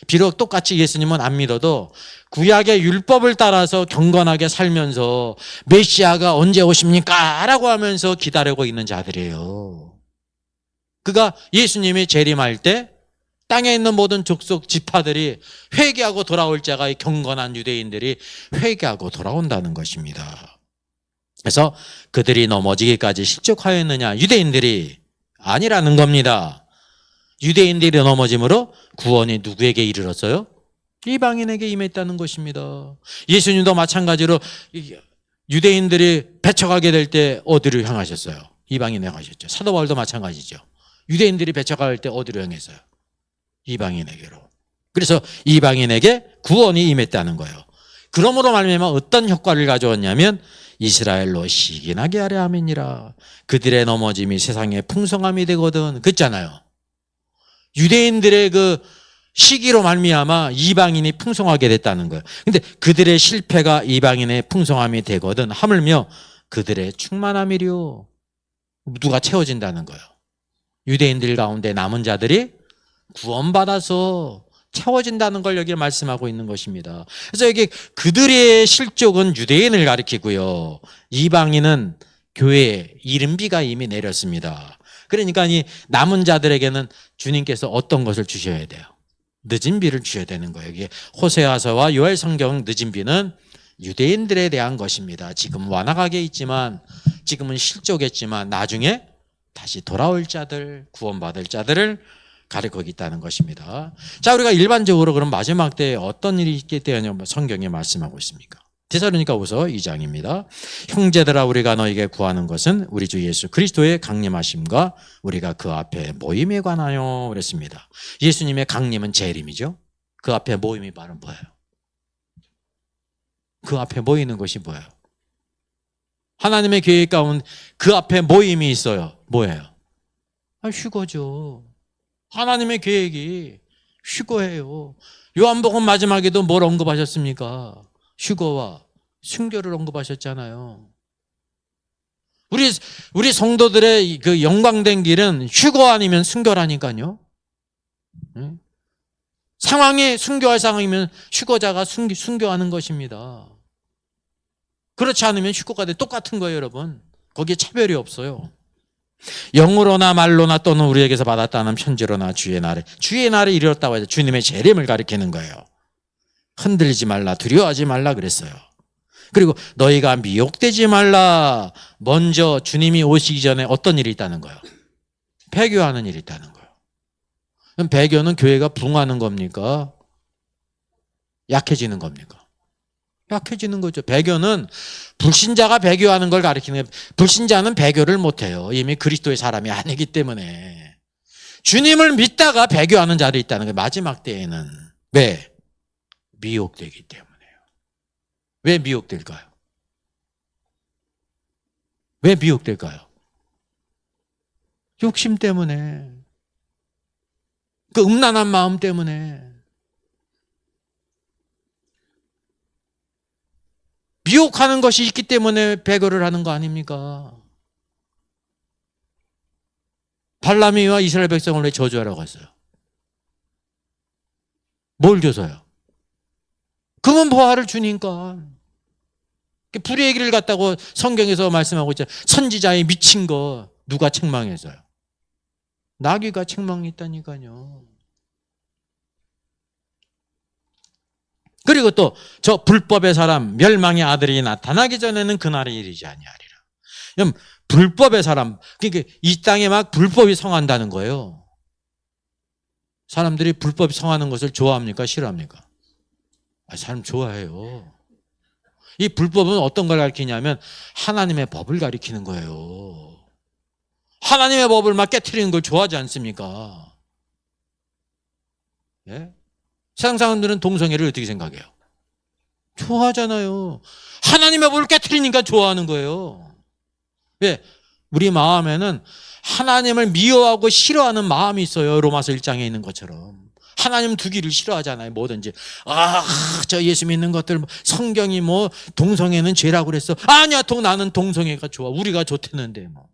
비록 똑같이 예수님은 안 믿어도 구약의 율법을 따라서 경건하게 살면서 메시아가 언제 오십니까? 라고 하면서 기다리고 있는 자들이에요. 그가 예수님이 재림할 때 땅에 있는 모든 족속 지파들이 회개하고 돌아올 자가 이 경건한 유대인들이 회개하고 돌아온다는 것입니다. 그래서 그들이 넘어지기까지 실족하였느냐? 유대인들이 아니라는 겁니다. 유대인들이 넘어짐으로 구원이 누구에게 이르렀어요? 이방인에게 임했다는 것입니다. 예수님도 마찬가지로 유대인들이 배척하게 될 때 어디로 향하셨어요? 이방인에 가셨죠. 사도 바울도 마찬가지죠. 유대인들이 배척할 때 어디로 향했어요? 이방인에게로. 그래서 이방인에게 구원이 임했다는 거예요. 그러므로 말미암아 어떤 효과를 가져왔냐면 이스라엘로 시기나게 하려 함이니라. 그들의 넘어짐이 세상의 풍성함이 되거든. 그랬잖아요. 유대인들의 그 시기로 말미암아 이방인이 풍성하게 됐다는 거예요. 근데 그들의 실패가 이방인의 풍성함이 되거든. 하물며 그들의 충만함이려. 누가 채워진다는 거예요. 유대인들 가운데 남은 자들이 구원받아서 채워진다는 걸 여기 말씀하고 있는 것입니다. 그래서 여기 그들의 실족은 유대인을 가리키고요. 이방인은 교회에 이른비가 이미 내렸습니다. 그러니까 이 남은 자들에게는 주님께서 어떤 것을 주셔야 돼요? 늦은 비를 주셔야 되는 거예요. 이게 호세아서와 요엘 성경 늦은 비는 유대인들에 대한 것입니다. 지금 완악하게 있지만, 지금은 실족했지만 나중에 다시 돌아올 자들, 구원받을 자들을 가리키고 있다는 것입니다. 자, 우리가 일반적으로 그럼 마지막 때에 어떤 일이 있게 되느냐 성경에 말씀하고 있습니까? 데살로니가후서 2장입니다. 형제들아, 우리가 너에게 구하는 것은 우리 주 예수 그리스도의 강림하심과 우리가 그 앞에 모임에 관하여 그랬습니다. 예수님의 강림은 재림이죠. 그 앞에 모임이 바로 뭐예요? 그 앞에 모이는 것이 뭐예요? 하나님의 계획 가운데 그 앞에 모임이 있어요. 뭐예요? 휴거죠. 하나님의 계획이 휴거예요. 요한복음 마지막에도 뭘 언급하셨습니까? 휴거와 순교를 언급하셨잖아요. 우리 성도들의 그 영광된 길은 휴거 아니면 순교라니까요. 상황이 순교할 상황이면 휴거자가 순교하는 것입니다. 그렇지 않으면 휴거가 똑같은 거예요, 여러분. 거기에 차별이 없어요. 영으로나 말로나 또는 우리에게서 받았다는 편지로나 주의 날에 이르렀다고 해서 주님의 재림을 가리키는 거예요. 흔들리지 말라, 두려워하지 말라 그랬어요. 그리고 너희가 미혹되지 말라. 먼저 주님이 오시기 전에 어떤 일이 있다는 거예요? 배교하는 일이 있다는 거예요. 그럼 배교는 교회가 부흥하는 겁니까? 약해지는 겁니까? 약해지는 거죠. 배교는 불신자가 배교하는 걸 가리키는 거예요. 불신자는 배교를 못해요. 이미 그리스도의 사람이 아니기 때문에. 주님을 믿다가 배교하는 자들이 있다는 거예요. 마지막 때에는. 왜? 미혹되기 때문에요. 왜 미혹될까요? 왜 미혹될까요? 욕심 때문에. 그 음란한 마음 때문에. 미혹하는 것이 있기 때문에 배교를 하는 거 아닙니까? 발람이와 이스라엘 백성을 왜 저주하라고 했어요? 뭘 줘서요? 금은 보화를 주니까. 불의 길을 갔다고 성경에서 말씀하고 있잖아요. 선지자의 미친 거 누가 책망해서요? 나귀가 책망했다니까요. 그리고 또 저 불법의 사람 멸망의 아들이 나타나기 전에는 그날이 이르지 아니하리라. 불법의 사람, 그러니까 이 땅에 막 불법이 성한다는 거예요. 사람들이 불법이 성하는 것을 좋아합니까? 싫어합니까? 사람 좋아해요. 이 불법은 어떤 걸 가리키냐면 하나님의 법을 가리키는 거예요. 하나님의 법을 막 깨트리는 걸 좋아하지 않습니까? 예? 세상 사람들은 동성애를 어떻게 생각해요? 좋아하잖아요. 하나님의 법을 깨트리니까 좋아하는 거예요. 왜? 우리 마음에는 하나님을 미워하고 싫어하는 마음이 있어요. 로마서 1장에 있는 것처럼. 하나님 두기를 싫어하잖아요. 뭐든지. 저 예수 믿는 것들, 성경이 뭐 동성애는 죄라고 그랬어. 아니야, 나는 동성애가 좋아. 우리가 좋대는데 뭐.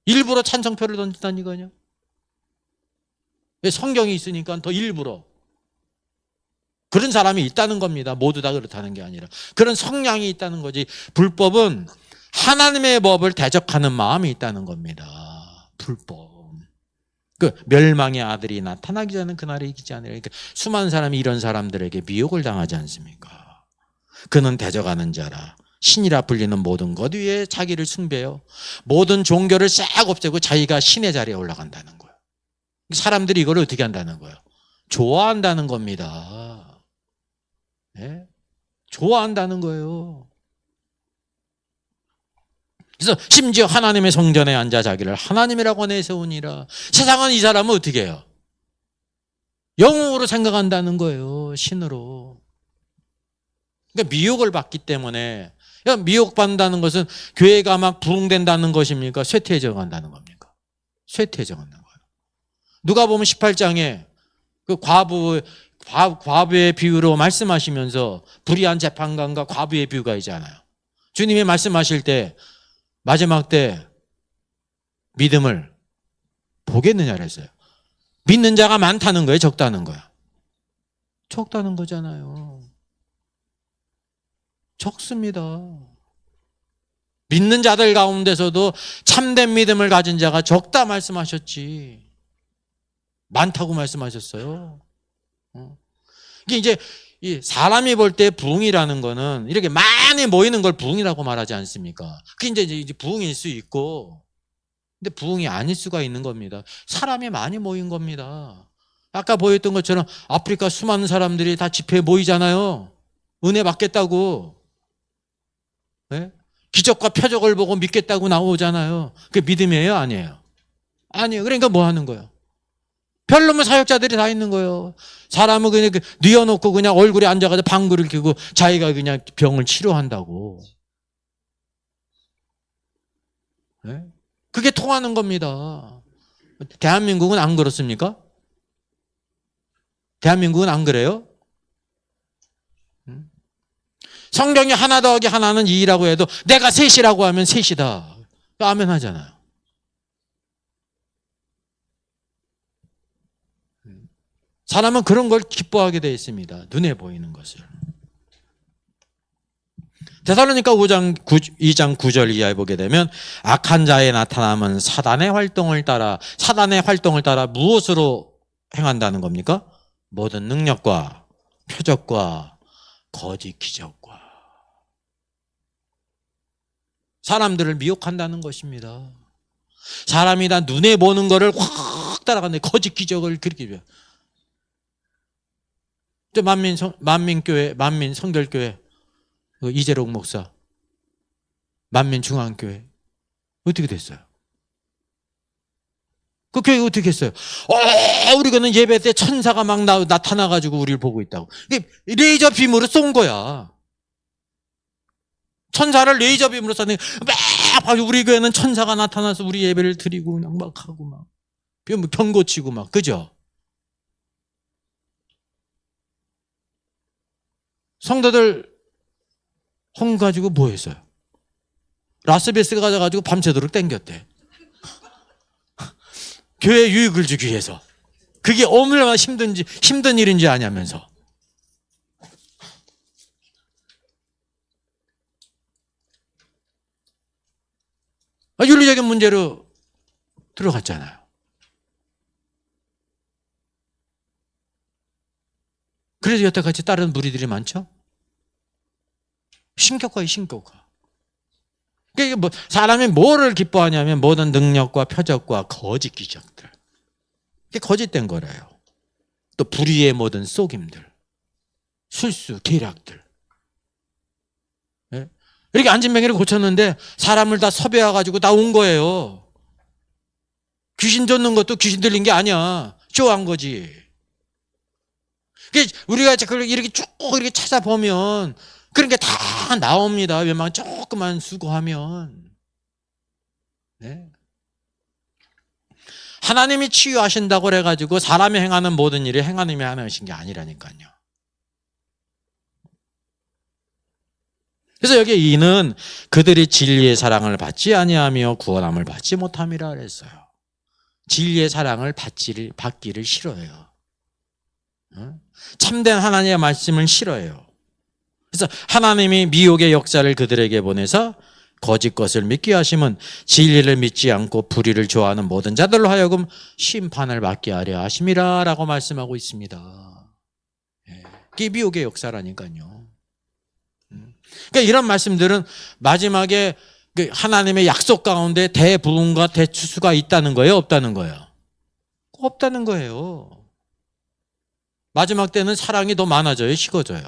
일부러 찬성표를 던진다니까요. 왜? 성경이 있으니까 더 일부러. 그런 사람이 있다는 겁니다. 모두 다 그렇다는 게 아니라. 그런 성향이 있다는 거지. 불법은 하나님의 법을 대적하는 마음이 있다는 겁니다. 불법. 그 멸망의 아들이 나타나기 전에 그날이 있지 않으리라. 그러니까 수많은 사람이 이런 사람들에게 미혹을 당하지 않습니까? 그는 대적하는 자라. 신이라 불리는 모든 것 위에 자기를 숭배해요. 모든 종교를 싹 없애고 자기가 신의 자리에 올라간다는 거예요. 사람들이 이걸 어떻게 한다는 거예요? 좋아한다는 겁니다. 네? 좋아한다는 거예요. 그래서 심지어 하나님의 성전에 앉아 자기를 하나님이라고 내세우니라. 세상은 이 사람은 어떻게 해요? 영웅으로 생각한다는 거예요. 신으로. 그러니까 미혹을 받기 때문에. 미혹받는다는 것은 교회가 막 부흥된다는 것입니까? 쇠퇴해져 간다는 겁니까? 쇠퇴해져 간다는 거예요. 누가 보면 18장에 그 과부의 비유로 말씀하시면서 불의한 재판관과 과부의 비유가 있잖아요. 주님이 말씀하실 때 마지막 때 믿음을 보겠느냐를 했어요. 믿는 자가 많다는 거예요? 적다는 거예요? 적다는 거잖아요. 적습니다. 믿는 자들 가운데서도 참된 믿음을 가진 자가 적다 말씀하셨지. 많다고 말씀하셨어요. 이게 이제 이 사람이 볼 때 부흥이라는 거는 이렇게 많이 모이는 걸 부흥이라고 말하지 않습니까? 그게 이제 부흥일 수 있고, 근데 부흥이 아닐 수가 있는 겁니다. 사람이 많이 모인 겁니다. 아까 보였던 것처럼 아프리카 수많은 사람들이 다 집회에 모이잖아요. 은혜 받겠다고. 네? 기적과 표적을 보고 믿겠다고 나오잖아요. 그게 믿음이에요? 아니에요? 아니에요. 그러니까 뭐 하는 거예요? 별로면 사역자들이 다 있는 거예요. 사람은 그냥 뉘어놓고 그냥 얼굴에 앉아가지고 방구를 켜고 자기가 그냥 병을 치료한다고. 네? 그게 통하는 겁니다. 대한민국은 안 그렇습니까? 대한민국은 안 그래요? 성경이 하나 더하기 하나는 2라고 해도 내가 셋이라고 하면 셋이다. 아멘 하잖아요. 사람은 그런 걸 기뻐하게 되어 있습니다. 눈에 보이는 것을. 데살로니가 2장 9절 이하에 보게 되면 악한 자의 나타남은 사단의 활동을 따라 무엇으로 행한다는 겁니까? 모든 능력과 표적과 거짓 기적과 사람들을 미혹한다는 것입니다. 사람이 다 눈에 보는 거를 확 따라가는데 거짓 기적을 그렇게 줘요. 만민교회, 만민성결교회, 이재록 목사, 만민중앙교회 어떻게 됐어요? 그 교회가 어떻게 했어요? 우리가는 예배 때 천사가 막 나타나가지고 우리를 보고 있다고. 레이저 빔으로 쏜 거야. 천사를 레이저 빔으로 쐈는데 막 우리 교회는 천사가 나타나서 우리 예배를 드리고 그냥 막 하고 막 경고 치고 막, 그죠? 성도들 홍 가지고 뭐 했어요? 라스베이거스 가져가지고 밤새도록 땡겼대. 교회 유익을 주기 위해서. 그게 얼마나 힘든 일인지 아냐면서. 윤리적인 문제로 들어갔잖아요. 그래서 여태까지 다른 무리들이 많죠? 신격화예요, 신격화. 그게 뭐 사람이 뭐를 기뻐하냐면 모든 능력과 표적과 거짓 기적들. 그게 거짓된 거래요. 또 불의의 모든 속임들, 술수, 계략들. 예? 이렇게 안진뱅이를 고쳤는데 사람을 다 섭외해가지고 다 온 거예요. 귀신 쫓는 것도 귀신 들린 게 아니야. 쇼한 거지. 우리가 이렇게 쭉 이렇게 찾아보면 그런 게 다 나옵니다. 웬만하면 조금만 수고하면. 네. 하나님이 치유하신다고 그래가지고 사람이 행하는 모든 일이 하나님이 하신 게 아니라니까요. 그래서 여기 이는 그들이 진리의 사랑을 받지 아니하며 구원함을 받지 못함이라 그랬어요. 진리의 사랑을 받기를 싫어해요. 참된 하나님의 말씀을 싫어해요. 그래서 하나님이 미혹의 역사를 그들에게 보내서 거짓 것을 믿게 하심은 진리를 믿지 않고 불의를 좋아하는 모든 자들로 하여금 심판을 받게 하려 하심이라 라고 말씀하고 있습니다. 그게 미혹의 역사라니까요. 그러니까 이런 말씀들은 마지막에 하나님의 약속 가운데 대부분과 대추수가 있다는 거예요? 없다는 거예요? 없다는 거예요. 마지막 때는 사랑이 더 많아져요? 식어져요?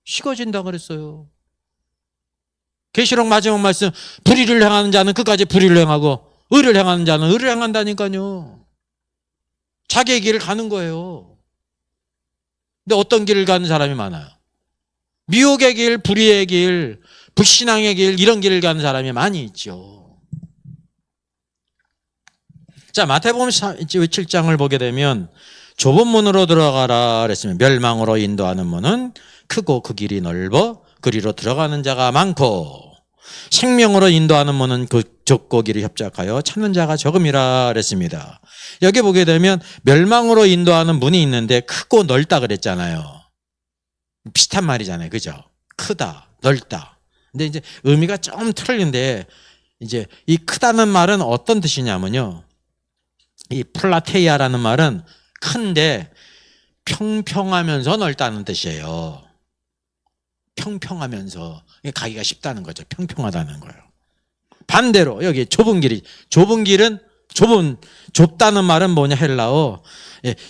식어진다 그랬어요. 계시록 마지막 말씀, 불의를 행하는 자는 끝까지 불의를 행하고 의를 행하는 자는 의를 행한다니까요. 자기의 길을 가는 거예요. 근데 어떤 길을 가는 사람이 많아요? 미혹의 길, 불의의 길, 불신앙의 길, 이런 길을 가는 사람이 많이 있죠. 자, 마태복음 7장을 보게 되면 좁은 문으로 들어가라 그랬으면 멸망으로 인도하는 문은 크고 그 길이 넓어 그리로 들어가는 자가 많고 생명으로 인도하는 문은 그 좁고 길이 협착하여 찾는 자가 적음이라 그랬습니다. 여기 보게 되면 멸망으로 인도하는 문이 있는데 크고 넓다 그랬잖아요. 비슷한 말이잖아요. 그죠? 크다, 넓다. 근데 이제 의미가 좀 틀린데 이제 이 크다는 말은 어떤 뜻이냐면요. 이 플라테이아라는 말은 큰데 평평하면서 넓다는 뜻이에요. 평평하면서 가기가 쉽다는 거죠. 평평하다는 거예요. 반대로 여기 좁은 길은 좁다는 말은 뭐냐 헬라어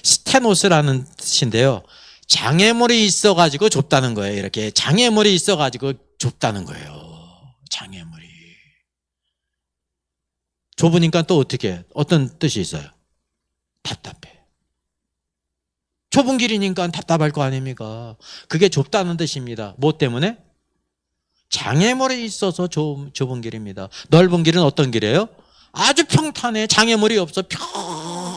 스테노스라는 뜻인데요. 장애물이 있어가지고 좁다는 거예요. 이렇게 장애물이 있어가지고 좁다는 거예요. 장애물이 좁으니까 또 어떤 뜻이 있어요? 답답해. 좁은 길이니까 답답할 거 아닙니까? 그게 좁다는 뜻입니다. 뭐 때문에? 장애물이 있어서 좁은 길입니다. 넓은 길은 어떤 길이에요? 아주 평탄해. 장애물이 없어.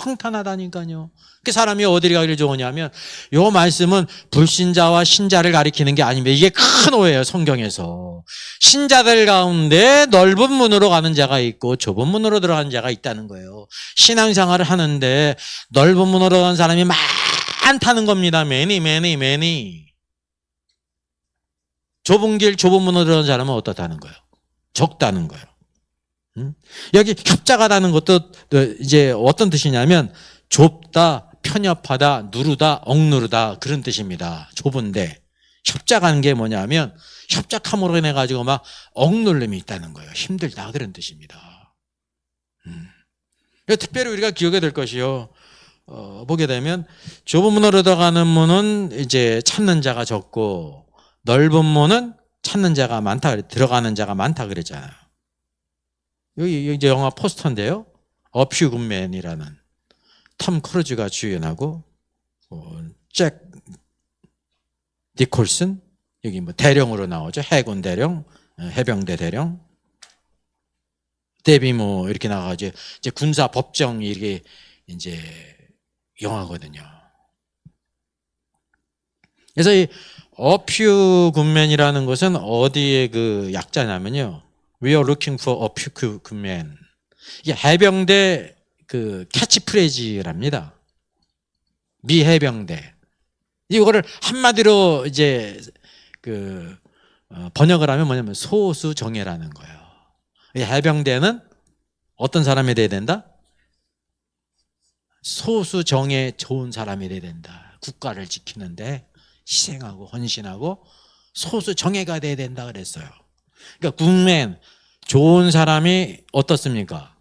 평탄하다니까요. 그 사람이 어디를 가기를 좋으냐면 이 말씀은 불신자와 신자를 가리키는 게 아닙니다. 이게 큰 오해예요. 성경에서. 신자들 가운데 넓은 문으로 가는 자가 있고 좁은 문으로 들어가는 자가 있다는 거예요. 신앙생활을 하는데 넓은 문으로 가는 사람이 많다는 겁니다. many. 좁은 길, 좁은 문으로 들어가는 사람은 어떻다는 거예요? 적다는 거예요. 여기 협작하다는 것도 이제 어떤 뜻이냐면 좁다, 편협하다, 누르다, 억누르다 그런 뜻입니다. 좁은데 협작하는 게 뭐냐면 협작함으로 인해 가지고 막 억눌림이 있다는 거예요. 힘들다 그런 뜻입니다. 특별히 우리가 기억해야 될 것이요. 보게 되면 좁은 문으로 들어가는 문은 이제 찾는 자가 적고 넓은 문은 찾는 자가 많다, 들어가는 자가 많다 그랬잖아요. 여기 이제 영화 포스터인데요. 어퓨 굿맨이라는 톰 크루즈가 주연하고 잭 니콜슨 여기 뭐 대령으로 나오죠. 해군 대령, 해병대 대령, 데뷔 뭐 이렇게 나가죠. 이제 군사 법정 이게 이제 영화거든요. 그래서 이 어퓨 굿맨이라는 것은 어디에 그 약자냐면요. We are looking for a few good men. 이게 해병대 그 캐치프레이즈랍니다. 미 해병대. 이거를 한마디로 이제 그 번역을 하면 뭐냐면 소수정예라는 거예요. 이 해병대는 어떤 사람이 돼야 된다? 소수정예 좋은 사람이 돼야 된다. 국가를 지키는데 희생하고 헌신하고 소수정예가 돼야 된다 그랬어요. 그러니까 굿맨, 좋은 사람이 어떻습니까?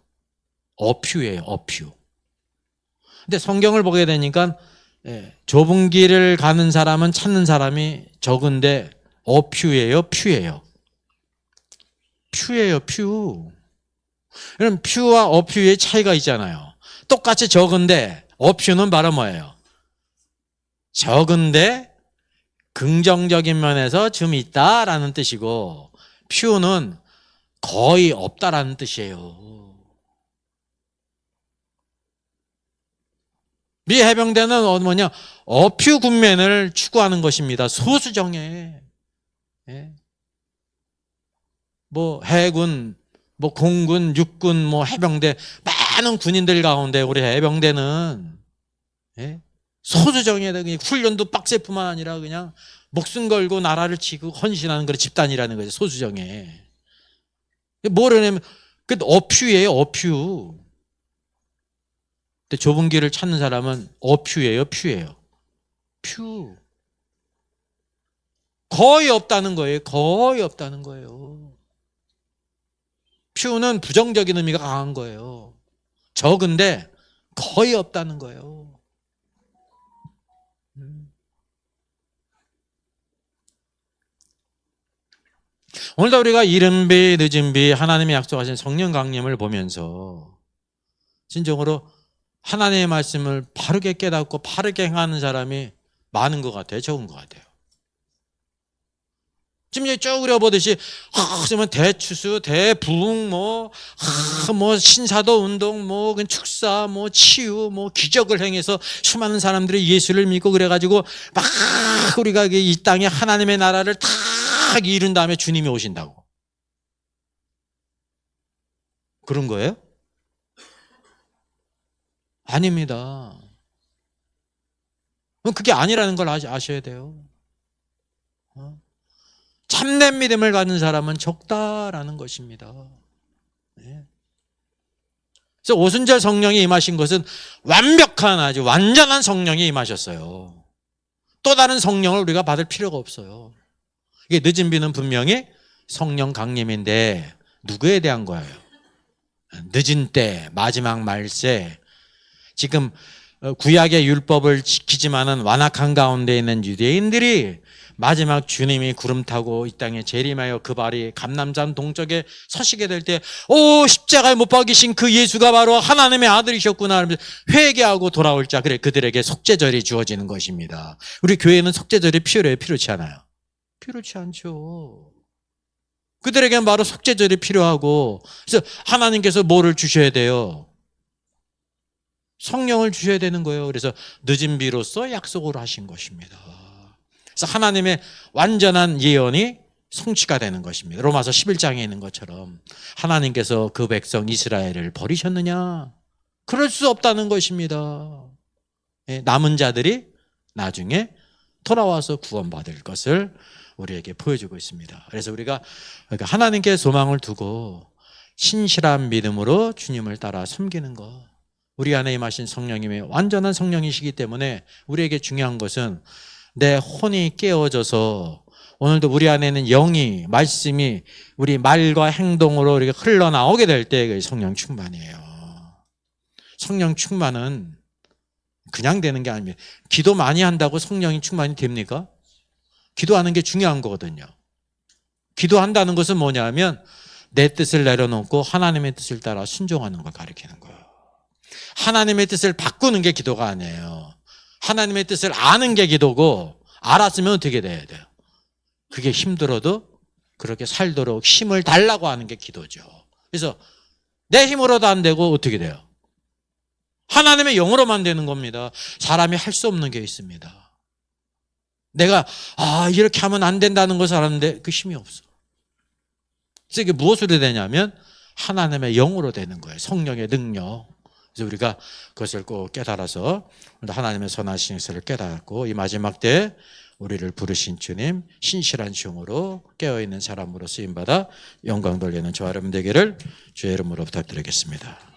어퓨예요, 어퓨. 근데 성경을 보게 되니까 좁은 길을 가는 사람은 찾는 사람이 적은데 어퓨예요, 퓨예요? 퓨예요, 퓨. 그럼 퓨와 어퓨의 차이가 있잖아요. 똑같이 적은데 어퓨는 바로 뭐예요? 적은데 긍정적인 면에서 좀 있다라는 뜻이고, 퓨는 거의 없다라는 뜻이에요. 미 해병대는 뭐냐? 어퓨 군맨을 추구하는 것입니다. 소수정예. 예. 뭐 해군, 뭐 공군, 육군, 뭐 해병대, 많은 군인들 가운데 우리 해병대는 소수정예, 훈련도 빡셀 뿐만 아니라 그냥 목숨 걸고 나라를 지고 헌신하는 그런 집단이라는 거죠. 소수정예. 뭐라냐면 그 어퓨예요, 어퓨. 근데 좁은 길을 찾는 사람은 어퓨예요, 퓨예요? 퓨. 거의 없다는 거예요. 거의 없다는 거예요. 퓨는 부정적인 의미가 강한 거예요. 적은데 거의 없다는 거예요. 오늘도 우리가 이른 비 늦은 비 하나님이 약속하신 성령 강림을 보면서 진정으로 하나님의 말씀을 바르게 깨닫고 바르게 행하는 사람이 많은 것 같아요? 적은 것 같아요? 지금 이제 쭉 그려보듯이 정말 대추수, 대부흥, 뭐 신사도 운동, 뭐 축사, 뭐 치유, 뭐 기적을 행해서 수많은 사람들이 예수를 믿고 그래가지고 막 우리가 이 땅에 하나님의 나라를 딱 이룬 다음에 주님이 오신다고. 그런 거예요? 아닙니다. 그게 아니라는 걸 아셔야 돼요. 참된 믿음을 가진 사람은 적다라는 것입니다. 그래서 오순절 성령이 임하신 것은 완벽한, 아주 완전한 성령이 임하셨어요. 또 다른 성령을 우리가 받을 필요가 없어요. 이게 늦은 비는 분명히 성령 강림인데 누구에 대한 거예요? 늦은 때, 마지막 말세. 지금 구약의 율법을 지키지만은 완악한 가운데 있는 유대인들이 마지막 주님이 구름 타고 이 땅에 재림하여 그 발이 감람산 동쪽에 서시게 될 때, 십자가에 못 박이신 그 예수가 바로 하나님의 아들이셨구나 하면서 회개하고 돌아올 자, 그래 그들에게 속죄절이 주어지는 것입니다. 우리 교회는 속죄절이 필요해요, 필요치 않아요? 필요치 않죠. 그들에게는 바로 속죄절이 필요하고, 그래서 하나님께서 뭐를 주셔야 돼요? 성령을 주셔야 되는 거예요. 그래서 늦은 비로써 약속을 하신 것입니다. 그래서 하나님의 완전한 예언이 성취가 되는 것입니다. 로마서 11장에 있는 것처럼 하나님께서 그 백성 이스라엘을 버리셨느냐? 그럴 수 없다는 것입니다. 남은 자들이 나중에 돌아와서 구원받을 것을 우리에게 보여주고 있습니다. 그래서 우리가 하나님께 소망을 두고 신실한 믿음으로 주님을 따라 섬기는 것, 우리 안에 임하신 성령님의 완전한 성령이시기 때문에 우리에게 중요한 것은 내 혼이 깨어져서 오늘도 우리 안에는 영이, 말씀이 우리 말과 행동으로 우리가 흘러나오게 될 때 성령 충만이에요. 성령 충만은 그냥 되는 게 아닙니다. 기도 많이 한다고 성령이 충만이 됩니까? 기도하는 게 중요한 거거든요. 기도한다는 것은 뭐냐면 내 뜻을 내려놓고 하나님의 뜻을 따라 순종하는 걸 가리키는 거예요. 하나님의 뜻을 바꾸는 게 기도가 아니에요. 하나님의 뜻을 아는 게 기도고, 알았으면 어떻게 돼야 돼요? 그게 힘들어도 그렇게 살도록 힘을 달라고 하는 게 기도죠. 그래서 내 힘으로도 안 되고 어떻게 돼요? 하나님의 영으로만 되는 겁니다. 사람이 할 수 없는 게 있습니다. 내가 이렇게 하면 안 된다는 것을 아는데 그 힘이 없어. 그래서 이게 무엇으로 되냐면 하나님의 영으로 되는 거예요. 성령의 능력. 그래서 우리가 그것을 꼭 깨달아서 하나님의 선하신 역사를 깨닫고 이 마지막 때 우리를 부르신 주님 신실한 종으로 깨어있는 사람으로 쓰임받아 영광 돌리는 저와 여러분 되기를 주의 이름으로 부탁드리겠습니다.